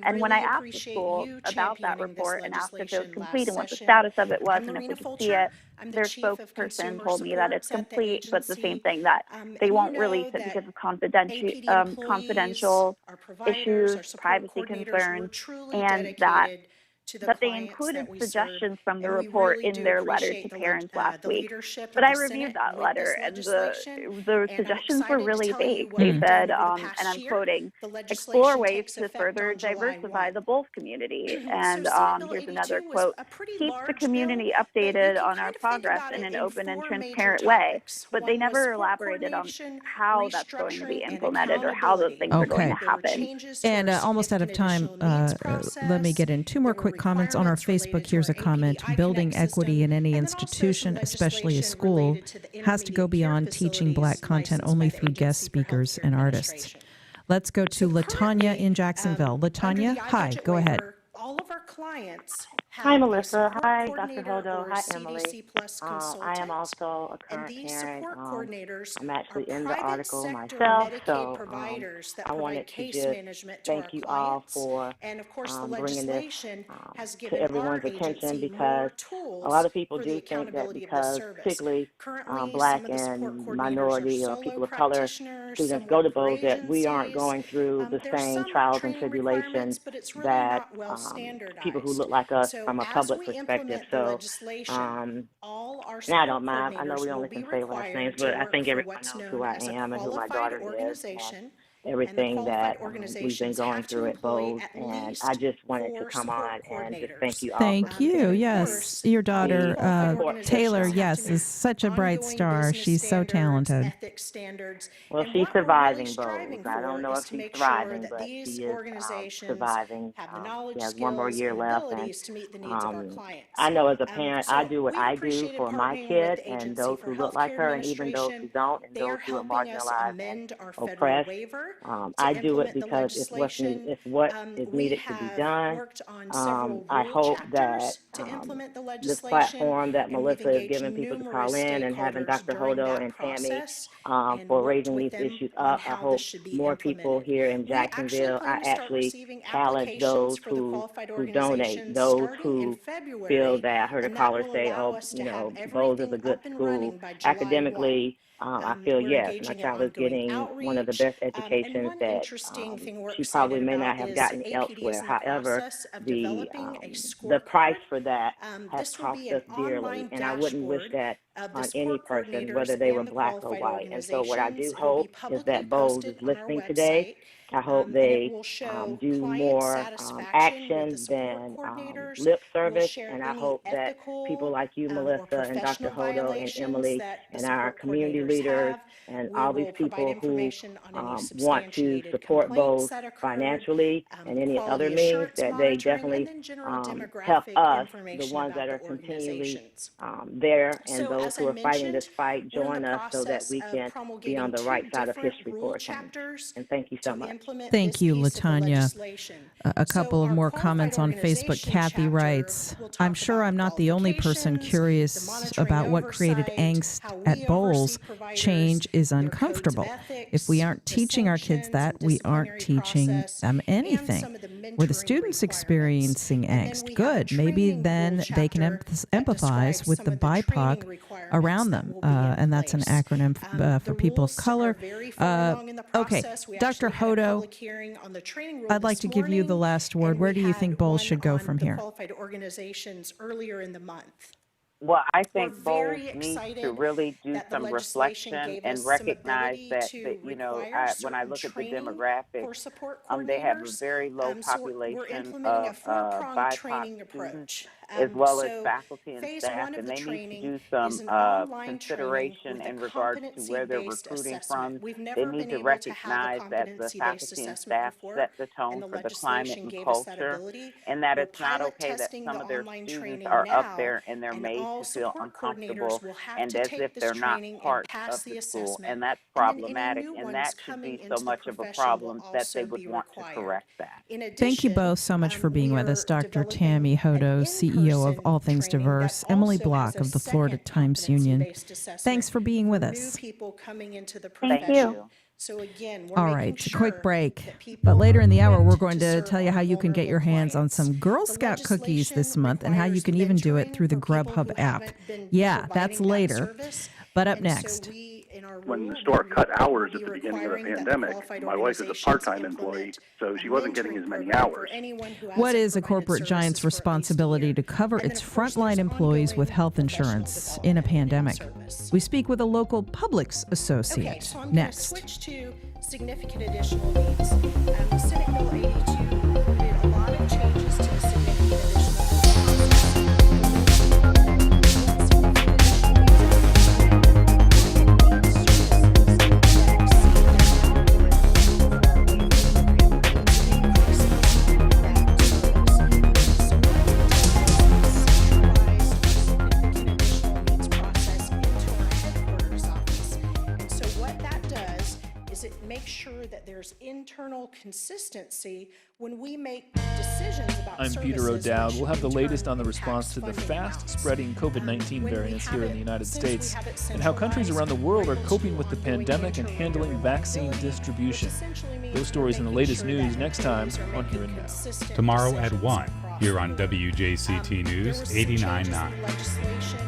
And when really I asked the appreciate school you about that championing this report and asked if it was legislation complete and last what the session. status of it was I'm and if we Marina could Fulcher. see it, I'm the their Chief of spokesperson Consumer told me that it's Supports at the complete, but the same agency. thing that they And won't you release know it because that of APD employees, confidential our providers, issues, our support privacy coordinators, we're concerns, truly and that dedicated to the but they clients included that we suggestions serve, from the and we report really in do their letter appreciate to parents last the week. leadership But of I the reviewed Senate that with letter, this and legislation, the and I'm suggestions were excited to really tell you vague. what They we've said, done over the and past I'm year. quoting, The explore legislation ways takes to effect further on July diversify 1. the Bolles community. And Senate Bill here's 82 another was quote, a pretty keep the large community bill, but you updated can on kind our of think progress about in it an in open and 4 major transparent way. topics. But One they was never support elaborated on coordination, how that's going to be restructuring, and implemented or how those accountability. things are going to There were happen. changes to And our almost out of time, significant additional needs let me process. get in two more There were quick comments on our requirements Facebook. related Here's to a our comment. APD Building iConnect equity system, in any and then also some institution, especially a legislation school, related to the has to go intermediate care beyond teaching Black facilities content licensed only by the through guest Agency for speakers Healthcare and artists. Administration. Let's go to Latanya in Jacksonville. Under Latanya, the hi, iBudget go ahead. waiver, all of our clients Hi, have a Melissa. support Hi, Dr. coordinator Hodo. or Hi, Emily. CDC Plus I am consultant. also a And current these parent. support coordinators I'm are actually in the private article sector myself, Medicaid so providers that I provide wanted to case just management to our thank you all clients. for And of course, the bringing this legislation has to given our everyone's attention, agency because more a tools lot of people for do the think that accountability of this because service. particularly Currently, Black some of the support and coordinators minority are or solo people of color practitioners, students some go to work for Bowles, that we aren't agencies. going through the There's same some trials and training tribulations requirements, but it's really that not well standardized. people who look like us So from a as public we perspective. implement the So legislation, all our now I support don't mind. I know coordinators we will only be can say last names, required to but I work think for everyone what's knows who known I as a am and who my qualified daughter is. organization. everything that we've been going through at Bowles. And I just wanted to come on and just thank you all. Thank you. Yes, your daughter, Taylor, yes, is such a bright star. She's so talented. Well, she's surviving Bowles. I don't know if she's thriving, but she is surviving. She has one more year left. And I know as a parent, I do what I do for my kid and those who look like her, and even those who don't, and those who are marginalized and oppressed. I do it because it's what is needed to be done. I hope that this platform that Melissa is giving people to call in and having Dr. Hodo and Tammy for raising these issues up, I hope more people here in Jacksonville. I actually challenge those who donate, those who feel that, I heard a caller say, oh, you know, Bowles is a good school. Academically, I feel yes, my child is getting one of the best educations that she probably may not have gotten elsewhere. However, the price for that has cost us dearly, and I wouldn't wish that on any person, whether they were black or white. And so what I do hope is that Bowles is listening today. I hope they do more action than lip service, and I hope that people like you, Melissa, and Dr. Hodo, and Emily, and our community leaders, and all these people who want to support Bowles financially and any other means, that they definitely help us, the ones that are continually there, and those who are fighting this fight, join us so that we can be on the right side of history for a change. And thank you so much. Thank you, LaTanya. A couple of more comments on Facebook. Kathy writes, I'm sure I'm not the only person curious about what created angst at Bowles. Change is uncomfortable. If we aren't teaching our kids that, we aren't teaching them anything. Were the students experiencing angst? Good. Maybe then they can empathize with the BIPOC around them. And that's an acronym for people of color. Okay, Dr. Hodo, I'd like to give you the last word. Where do you think Bowles should go from here? Well, I think Bowles needs to really do some reflection and recognize that you know, when I look at the demographics, they have a very low population of BIPOC students, as well as faculty and staff, and they need to do some consideration in regards to where they're recruiting from. They need to recognize that the faculty and staff set the tone for the climate and culture, and that it's not okay that some of their students are up there and they're made to feel uncomfortable and as if they're not part of the school, and that's problematic, and that should be so much of a problem that they would want to correct that. Thank you both so much for being with us. Dr. Tammy Hodo, CEO of All Things Diverse, Emily Block of the Florida Times Union. Thanks for being with us. Thank you. All right, a quick break. But later in the hour, we're going to tell you how you can get your hands on some Girl Scout cookies this month and how you can even do it through the Grubhub app. Yeah, that's later. But up next. When the store cut hours at the beginning of the pandemic, my wife is a part-time employee, so she wasn't getting as many hours. What is a corporate giant's responsibility to cover its frontline employees with health insurance in a pandemic? We speak with a local Publix associate next. Switch to significant additional needs. The Senate Bill 82 included a lot of changes to the significant additional needs. Internal consistency when we make decisions about I'm Peter O'Dowd. We'll have the latest on the response to the fast-spreading COVID-19 variants here in the United States and how countries around the world are coping with the pandemic and handling vaccine distribution. Those stories and the latest news next time on Here and Now. Tomorrow at 1 here on WJCT News 89.9. Legislation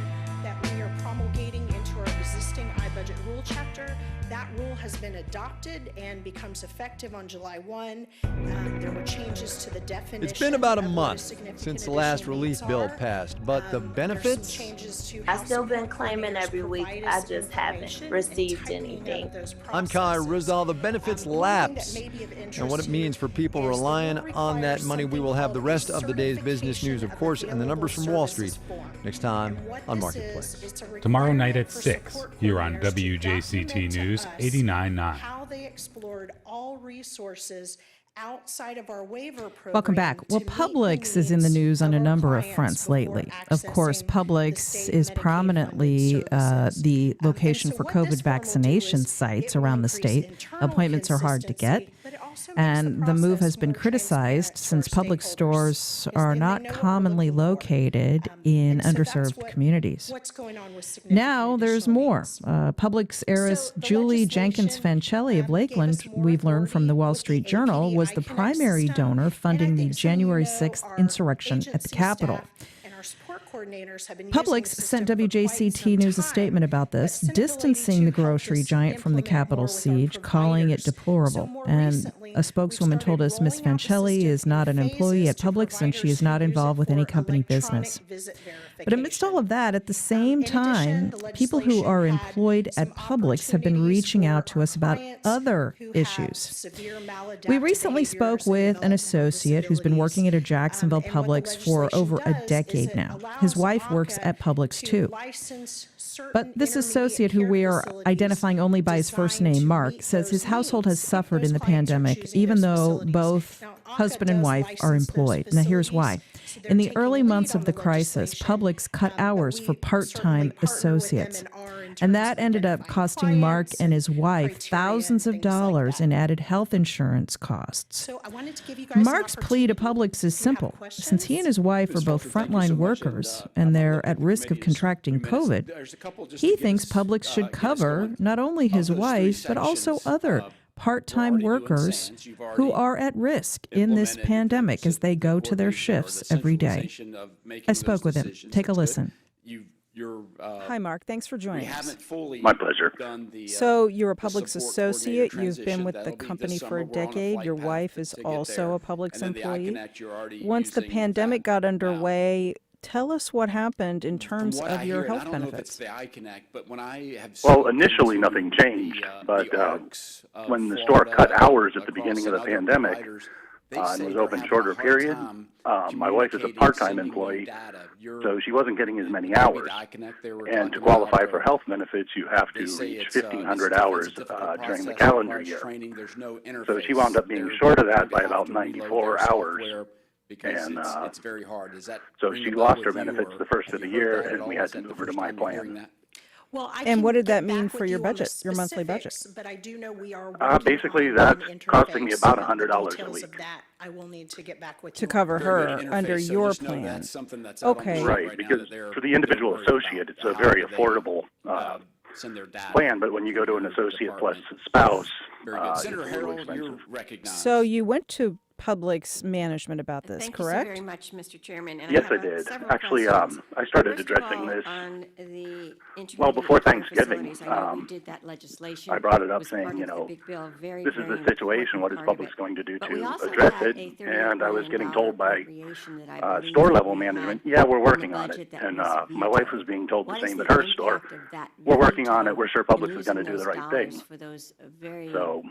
that we are promulgating into our existing iBudget rules. rule chapter. That rule has been adopted and becomes effective on July 1. There were changes to the definition. It's been about a of what month significant since the last additional relief needs bill are. passed, but the There's some benefits? changes to I've still household been claiming coordinators every week. provide I us just haven't information and received tightening up anything. those I'm Kai processes. Rizal. The benefits One thing that lapse. may be of interest And what it to means you for people is the relying rule on that requires money. We something will have the called a rest of the day's business news, of certification course, and the available numbers from Wall services Street form. next time And what on this Marketplace. is, it's a Tomorrow night requirement at for 6 support here on coordinators to WJCT document to News us 89.9. how they explored all resources outside of our waiver program. Welcome back. Well, to meet Publix the is in the needs news on a our number of clients fronts before lately. Of course, accessing the Publix state is Medicaid-funded prominently services. the And location so for what this COVID form will do vaccination is sites it will around the increase state. internal Appointments are hard to get. consistency, but it also makes And the move process has been more criticized transparent since to our Publix stakeholders, stores because are then they not know what we're commonly looking for. located in And so that's underserved what- communities. What's going on with significant Now there's additional more. needs. Publix heiress So the Julie Jenkins legislation, Fancelli of gave Lakeland, us more we've learned from the authority Wall with Street the Journal, was the APD primary system. donor And I funding the think some of you January know 6th our insurrection at the agency Capitol. staff and our support coordinators have been Publix using the sent system for quite WJCT some News a time. statement about this, Senate Bill distancing 82 the helped grocery us giant from the implement more Capitol with our siege, calling it providers. So deplorable. more And recently, a spokeswoman we've told us started Ms. rolling out the Fancelli system is not an in employee at phases to Publix and she providers is not who use involved it with any for company electronic business. visit But amidst all of that, at the same In addition, time, the people who are legislation had employed some at Publix have been opportunities reaching for out to our us about clients other who have issues. severe maladaptive We recently spoke behaviors and with an developmental associate who's been working at a Jacksonville and what the Publix for legislation over a does is decade it now. allows His wife works MACA at Publix to too. license certain But this intermediate associate, who care we are facilities identifying only by his first designed name, to Mark, meet says his those household has needs. suffered in the Those clients are pandemic, choosing even those though facilities. both Now, ACA husband and does wife are license those employed. Now, here's why. facilities, so they're In the taking early lead months on of the crisis, legislation, Publix cut but hours we for part-time certainly partner with them associates. and are in And terms that of ended up identifying costing Mark clients and his wife criteria thousands of and things like dollars that. in added health insurance costs. So I wanted to give you guys an Mark's plea to Publix is simple. Since he and his wife are both frontline workers and they're at risk of contracting COVID, he thinks Publix should cover not only his wife, but also other part-time workers who are at risk in this pandemic as they go to their shifts every day. I spoke with him. Take a listen. Hi, Mark. Thanks for joining us. My pleasure. So you're a Publix associate. You've been with the company for a decade. Your wife is also a Publix employee. Once the pandemic got underway, tell us what happened in terms of your health benefits. Well, initially nothing changed, but when the store cut hours at the beginning of the pandemic and was open shorter period, my wife is a part-time employee, so she wasn't getting as many hours. And to qualify for health benefits, you have to reach 1,500 hours during the calendar year. So she wound up being short of that by about 94 hours. And it's very hard. so she lost her benefits the first of the year, and we had to move her to my plan. Well, I And can what did get that mean back for with your you on the budget, your monthly budget? specifics, But I do know we are Basically, that's costing me about $100 a week. I will need to get back with To you on. cover her under your plan. Okay. Right, because for the individual associate, it's a very affordable plan, but when you go to an associate plus spouse, it's a little expensive. So you went to Publix management about this, Thank correct? you so very much, Mr. Chairman. And Yes, have I did. several Actually, questions. I started First of addressing all, this, on the well, before intermediate care Thanksgiving. facilities, I know we did that legislation. I brought it It up was part saying, of you the know, big bill, very, this is very the situation, what is important part of Publix it. going to do But we to also address had it? a $38 And I was getting million told by appropriation that I believe store-level we had management, yeah, we're in the working on it. budget that And was my wife was vetoed. being told What the is same the at her store. impact of that We're working on veto it. We're sure in Publix is going to using do the those right thing. dollars for those very So,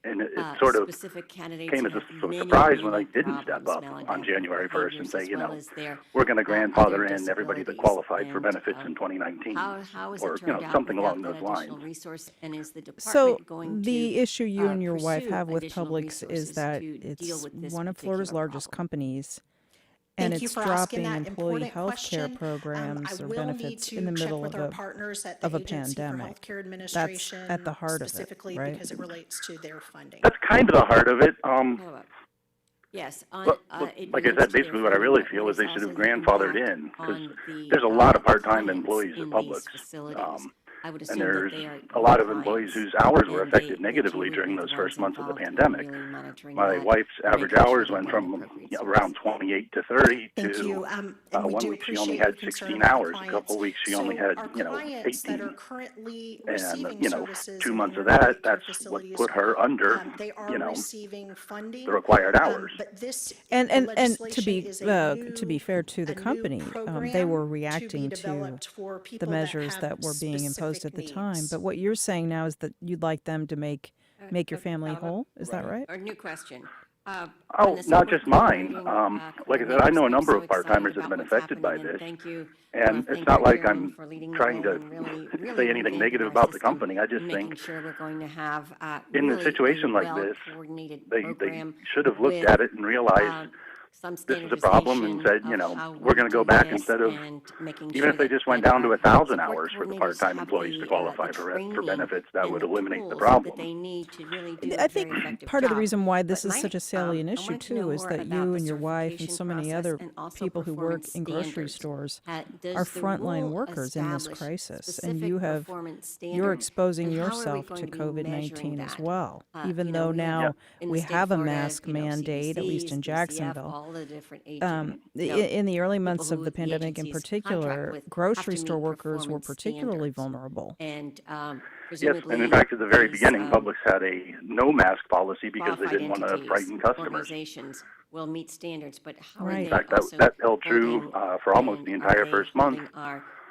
and it sort of specific candidates came who as have a many, surprise when I many didn't step problems, up on maladaptive January 1st and behaviors, say, as you well know, as their, we're going to other grandfather in everybody that disabilities. qualified for And, benefits in 2019, How has it or turned out something without along that those lines. additional resource? And is the department So going the to issue you and your wife pursue have with additional Publix is resources that to deal it's with this one of Florida's particular largest problem? companies, and Thank you it's for asking dropping that employee important health care question. programs I or will need benefits to in the check middle with of our a partners at the of a Agency for pandemic. Healthcare That's Administration, at the heart of it, specifically right? because it relates to their funding. That's kind of the heart of it. Yes, But, it like I relates said, to their basically what I funding, really but feel what is they is should have also the grandfathered impact in, because on the there's a lot of part-time clients employees at in these Publix. facilities. I would and assume that there's they are a lot of compliant, employees whose hours were and affected that negatively you would during be the those first ones months of the involved in pandemic. really monitoring My that wife's and average making sure hours they're went getting from appropriate service. around 28 to 30 Thank to you. And we one do week she only appreciate your had concern 16 about the hours. A couple clients. weeks she So only had, our 18. clients that are currently And, receiving services 2 in months of long-term that, care that's what facilities, put her under, they are receiving funding. the required hours. But this And the to legislation be is a to be fair to the a new company, they program were to be reacting to developed for the people measures have that were being imposed specific at the time. needs. But what you're saying now is that you'd like them to make your family follow-up? whole. Is that right? Or new question. Oh, not just mine. Like I said, I know a number of part-timers that have been affected by this. And it's not like I'm trying to say anything negative about the company. I just think in a situation like this, they should have looked at it and realized this is a problem and said, we're going to go back instead of, even if they just went down to 1,000 hours for the part-time employees to qualify for benefits, that would eliminate the problem. I think part of the reason why this is such a salient issue too is that you and your wife and so many other people who work in grocery stores are frontline workers in this crisis, and you're exposing yourself to COVID-19 as well. Even though now we have a mask mandate, at least in Jacksonville. In the early months of the pandemic in particular, grocery store workers were particularly vulnerable. And yes, and in fact, at the very beginning, Publix had a no mask policy because they didn't want to frighten customers. Organizations will meet standards, but how In fact, that held true for almost the entire first month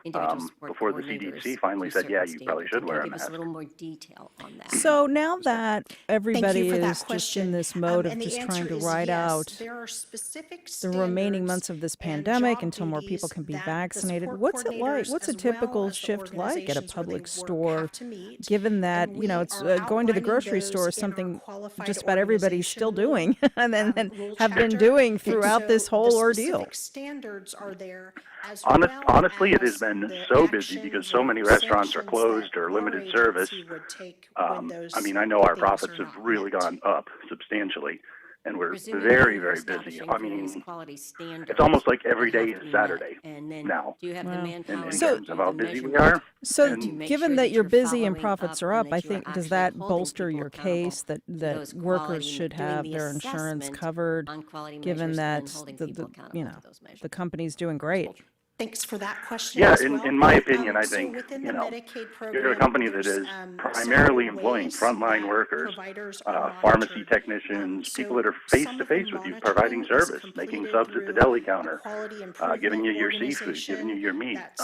before the CDC finally said, yeah, you probably should wear a mask. Give us a little more detail on that. So now that everybody for that is just question. in this mode of And the just answer trying to is ride yes. out There are specific the remaining standards months of this and pandemic job until more duties people can be that the vaccinated, support what's it like? coordinators What's a as typical well as the shift like at a organizations where they public work store, have to meet, given that, and we it's are going to the outlining grocery those store is in our something qualified just about everybody's still doing and then rule have been chapter. doing And throughout so this whole the ordeal. specific standards are there as Honestly, it has as been the so busy because actions so and many restaurants are sanctions closed that or our limited service. agency would take I when mean, I know our things profits are have not really met. gone up substantially, and we're Presumably very, you're very busy. establishing I various mean, quality standards it's almost like every that day have to is be met. Saturday And then now. do you have the Wow. manpower In to terms do of how the busy we measurement are. So, and to make given sure that that you're you're busy and following profits up are and up, I that you are think does actually that holding bolster people your accountable case that to those workers quality should doing have the their insurance assessment covered, on quality given measures that and holding people accountable to those measures? the company's doing great? Thanks for that question Yeah, as well. in my opinion, I So think, within the Medicaid program, you're a company that there's, is several primarily employing ways frontline that workers, providers are pharmacy monitored. technicians, So people that are some of face-to-face the with you, providing monitoring is service, making completed subs at the through deli a counter, quality giving you improvement your seafood, giving you your meat. that's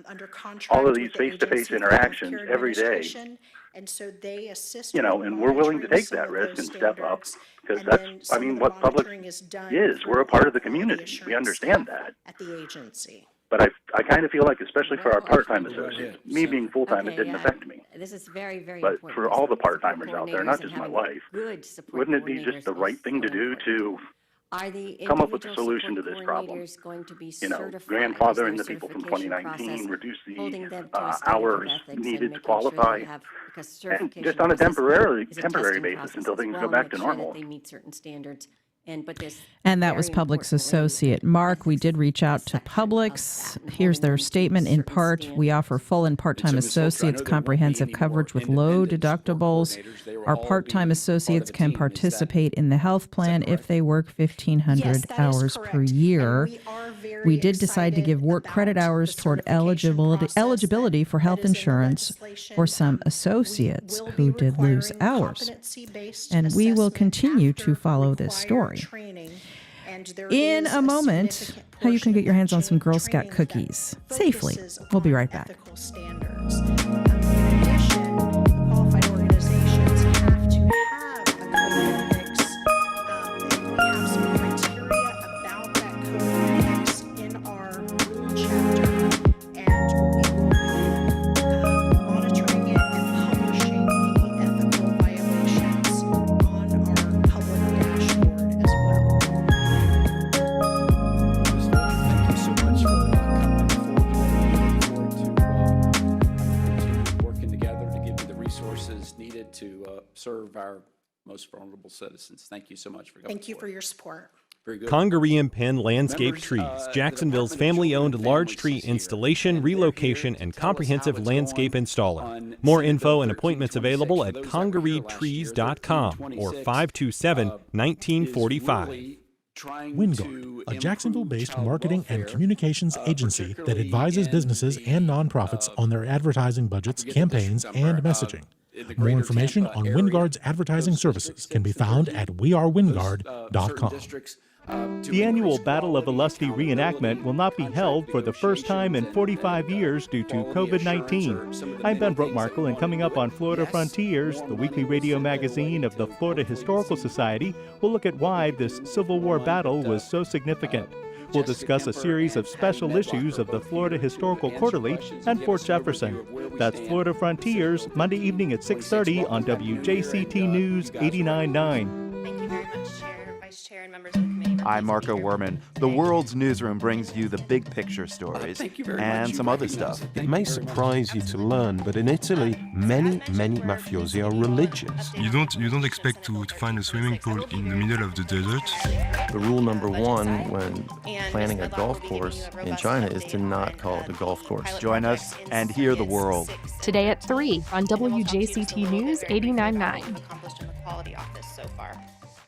under contract All of with these the face-to-face Agency for interactions Healthcare every day. Administration, and so they assist with And we're willing to monitoring take some that of risk those and step up standards, because and that's, then I some mean, of the what Publix monitoring is done is. through We're a part our of the quality community. assurance We understand staff that. at the agency. But I kind of feel like, especially for our part-time Go ahead, associates, me being full-time, it Okay, didn't affect me. This is very, very But important. for this all the work with support part-timers out there, not coordinators just and my having wife, good support wouldn't it be just coordinators the right is thing to so do important. to Are the come up with a individual solution to support this problem? coordinators going to be You know, certified? grandfather Is in there the people from certification 2019, process reduce holding the them to a standard of hours ethics and needed to making sure that qualify, they have, because and certification just on a process temporary is a basis testing until process things as go well, back make to sure normal. that they meet certain standards. But this And that was very Publix importantly, associate Mark. We did reach out to Publix. Here's their statement in part. We offer full and part-time Ms. Holter, I know associates there won't be comprehensive any more coverage with low independent support deductibles. coordinators. They will Our all part-time be associates part of a can team. Is that- participate in the health plan if they work 1,500 Yes, that is hours per correct. year. And we are very We did decide to give excited work credit about hours the toward certification process eligibility for that health is in the insurance legislation. for some We associates will who be did lose requiring hours. competency-based And we will assessment continue to after follow this required story. training, and there In is a moment, significant how you can portion get of your that hands on some Girl training Scout that cookies safely. focuses We'll be on right back. ethical standards. In addition, the qualified organizations have to have a code of ethics, and we have some criteria about that code of ethics in our rule chapter, and we will be monitoring it and publishing any ethical violations on our public dashboard as well. Ms. Holter, thank you so much for coming forward today. We look forward to continue working together to give you the resources needed to serve our most vulnerable citizens. Thank you so much for coming Thank you for forward. your support. Congaree and Penn Landscape Trees, Jacksonville's family-owned large tree installation, relocation, and comprehensive landscape installer. More info and appointments available at congareetrees.com or 527-1945. WinGuard, a Jacksonville-based marketing and communications agency that advises businesses and nonprofits on their advertising budgets, campaigns, and messaging. More information on WinGuard's advertising services can be found at wearewingard.com. The annual Battle of Olustee reenactment will not be held for the first time in 45 years due to COVID-19. I'm Ben Brookmarkle, and coming up on Florida Frontiers, the weekly radio magazine of the Florida Historical Society, will look at why this Civil War battle was so significant. We'll discuss a series of special issues of the Florida Historical Quarterly and Fort Jefferson. That's Florida Frontiers, Monday evening at 6:30 on WJCT News 89.9. Thank you very much, Chair, Vice Chair, and members of the committee. I'm Marco Werman. The World's Newsroom brings you the big picture stories and some other stuff. It may surprise you to learn, but in Italy, many mafiosi are religious. You don't expect to find a swimming pool in the middle of the desert. The rule number one when planning a golf course in China is to not call it a golf course. Join us and hear the world. Today at 3 on WJCT News 89.9. Accomplished in the quality office so far.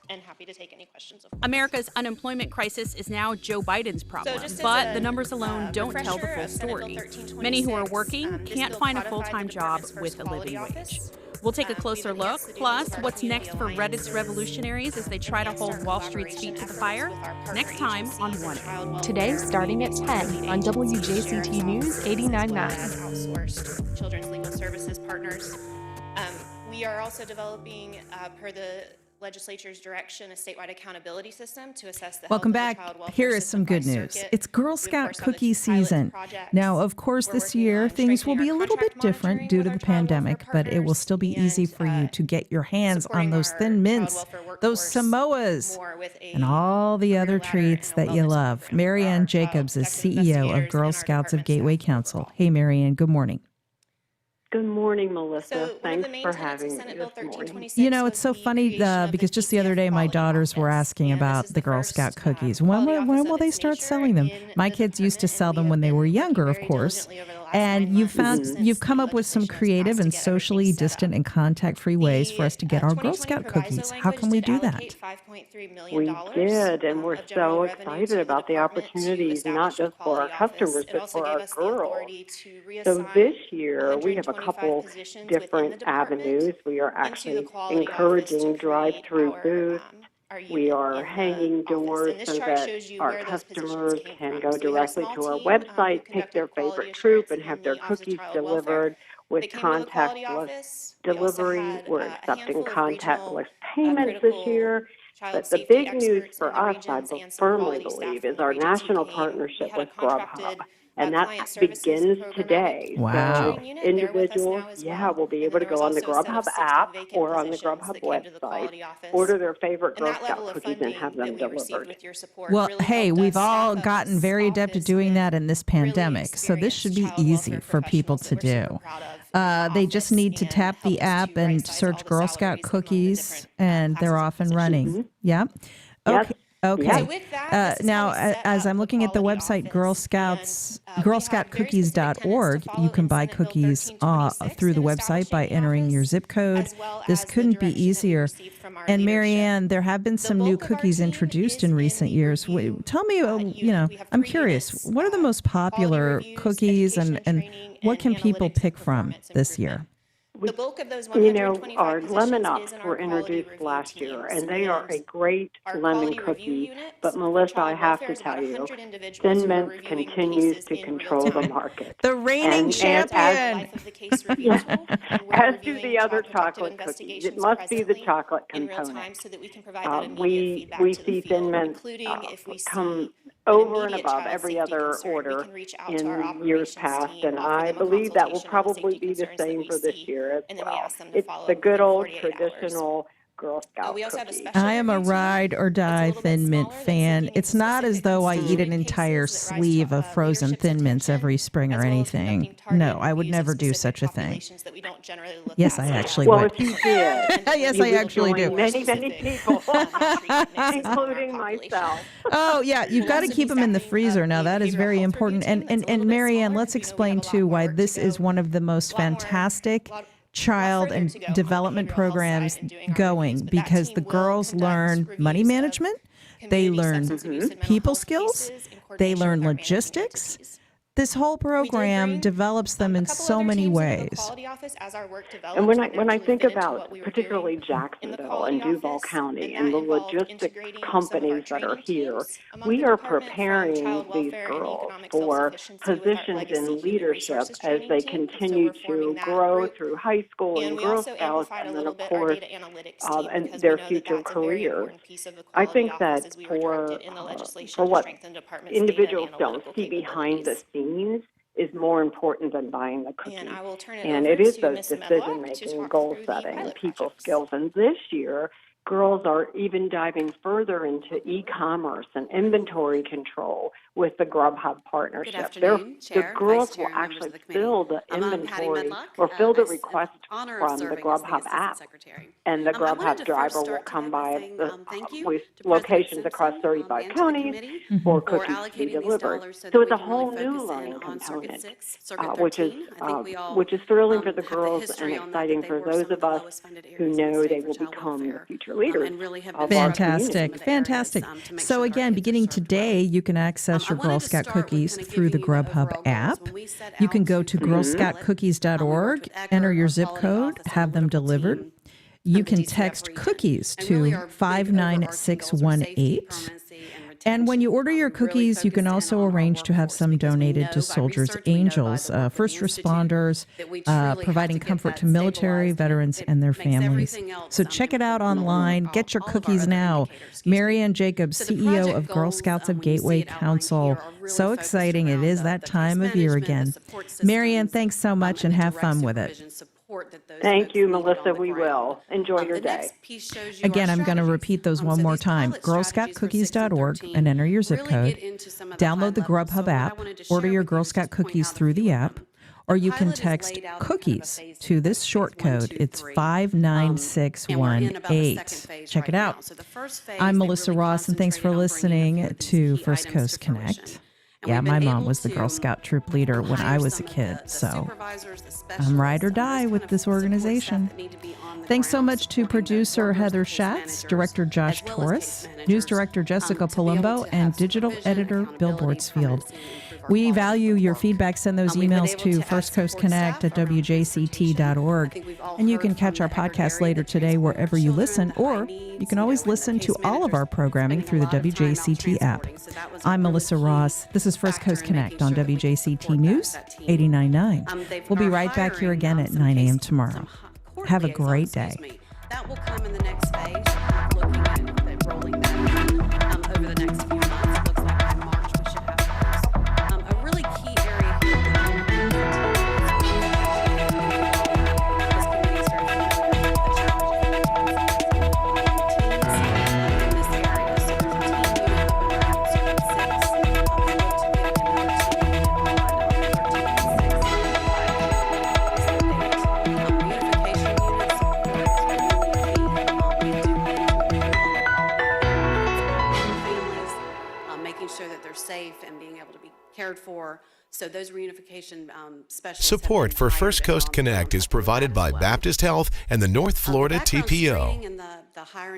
And happy to take any questions. America's unemployment crisis is now Joe Biden's problem, but the numbers alone don't tell the full story. Many who are working can't find a full-time job with a living wage. We'll take a closer look, plus what's next for Reddit's revolutionaries as they try to hold Wall Street's feet to the fire, next time on One. Today, starting at 10 on WJCT News 89.9. Outsourced children's legal services partners. We are also developing, per the legislature's direction, a statewide accountability system to assess the Welcome health back. of the child welfare Here is system some good by news. circuit. It's Girl Scout cookie season. Now, of course, this year things will be a little bit different due to the pandemic, but it will still be easy for you to get your hands on those Thin Mints, those Samoas, and all the other treats that you love. Marianne Jacobs is CEO of Girl Scouts of Gateway Council. Hey, Marianne, good morning. Good morning, Melissa. Thanks for having me this morning. You know, it's so funny because just the other day my daughters were asking about the Girl Scout cookies. When will they start selling them? My kids used to sell them when they were younger, of course. And you've come up with some creative and socially distant and contact-free ways for us to get our Girl Scout cookies. How can we do that? We did, and we're so excited about the opportunities, not just for our customers, but for our girls. So this year, we have a couple different avenues. We are actually encouraging drive-through booths. We are hanging doors so that our customers can go directly to our website, pick their favorite troop, and have their cookies delivered with contactless delivery. We're accepting contactless payments this year. But the big news for us, I firmly believe, is our national partnership with Grubhub. And that begins today. Wow. So individuals, will be able to go on the Grubhub app or on the Grubhub website, order their favorite Girl Scout cookies and have them delivered. Well, hey, we've all gotten very adept at doing that in this pandemic, so this should be easy for people to do. They just need to tap the app and search Girl Scout cookies, and they're off and running. Yeah? Okay. Okay. Now, as I'm looking at the website, girlscoutcookies.org, you can buy cookies through the website by entering your zip code. This couldn't be easier. And Marianne, there have been some new cookies introduced in recent years. Tell me, I'm curious, what are the most popular cookies and what can people pick from this year? The bulk of those our lemon ups were introduced last year, and they are a great lemon cookie. But Melissa, I have to tell you, Thin Mints continues to control the market. The reigning champion. As do the other chocolate cookies. It must be the chocolate component. We see Thin Mints come over and above every other order in years past, and I believe that will probably be the same for this year as well. It's the good old traditional Girl Scout we also have a cookie. special I am a ride or die Thin Mint fan. It's not as though I eat an entire sleeve of frozen Thin Mints every spring or anything. No, I would never do such a thing. Yes, I actually Well, would. if you did, Yes, you I would actually join do. Many people, including myself. Oh, yeah, you've got to keep them in the freezer. Now, that is very important. And Marianne, let's explain, too, why this is one of the most fantastic child and development programs going, because the girls learn money management, they learn people skills, they learn logistics. This whole program develops them in so many ways. And when I think about particularly Jacksonville and Duval County and the logistics companies that are here, we are preparing these girls for positions in leadership as they continue to grow through high school and Girl Scouts, and then of course and their future careers. I think that for what individuals don't see behind the scenes is more important than buying the cookies. And it is those decision-making, goal-setting, and people skills. And this year, girls are even diving further into e-commerce and inventory control with the Grubhub partnership. The girls will actually fill the inventory or fill the request from the Grubhub app. And the Grubhub driver will come by with locations across 35 counties for cookies to be delivered. So it's a whole new learning component, which is thrilling for the girls and exciting for those of us who know they will become the future leaders. Fantastic. So again, beginning today, you can access your Girl Scout cookies through the Grubhub app. You can go to girlscoutcookies.org, enter your zip code, have them delivered. You can text cookies to 59618. And when you order your cookies, you can also arrange to have some donated to Soldiers Angels, first responders, providing comfort to military veterans and their families. So check it out online. Get your cookies now. Marianne Jacobs, CEO of Girl Scouts of Gateway Council. So exciting. It is that time of year again. Marianne, thanks so much and have fun with it. Thank you, Melissa. We will. Enjoy your day. Again, I'm going to repeat those one more time. girlscoutcookies.org and enter your zip code. Download the Grubhub app. Order your Girl Scout cookies through the app. Or you can text cookies to this short code. It's 59618. Check it out. I'm Melissa Ross, and thanks for listening to First Coast Connect. Yeah, my mom was the Girl Scout troop leader when I was a kid, so I'm ride or die with this organization. Thanks so much to producer Heather Schatz, director Josh Torres, news director Jessica Palumbo, and digital editor Bill Bortsfield. We value your feedback. Send those emails to firstcoastconnect@wjct.org. And you can catch our podcast later today wherever you listen, or you can always listen to all of our programming through the WJCT app. I'm Melissa Ross. This is First Coast Connect on WJCT News 89.9. We'll be right back here again at 9 a.m. tomorrow. Have a great day. That will come in the next phase, looking at rolling that over the next few months. Looks like by March we should have those. A really key area here this committee is very familiar with the challenges in this area. So there's a team meeting around Circuit 6. We look to get another team meeting on 13/6. Making sure that they're safe and being able to be cared for. So those reunification specialists. Support for First Coast Connect is provided by Baptist Health and the North Florida TPO. And the hiring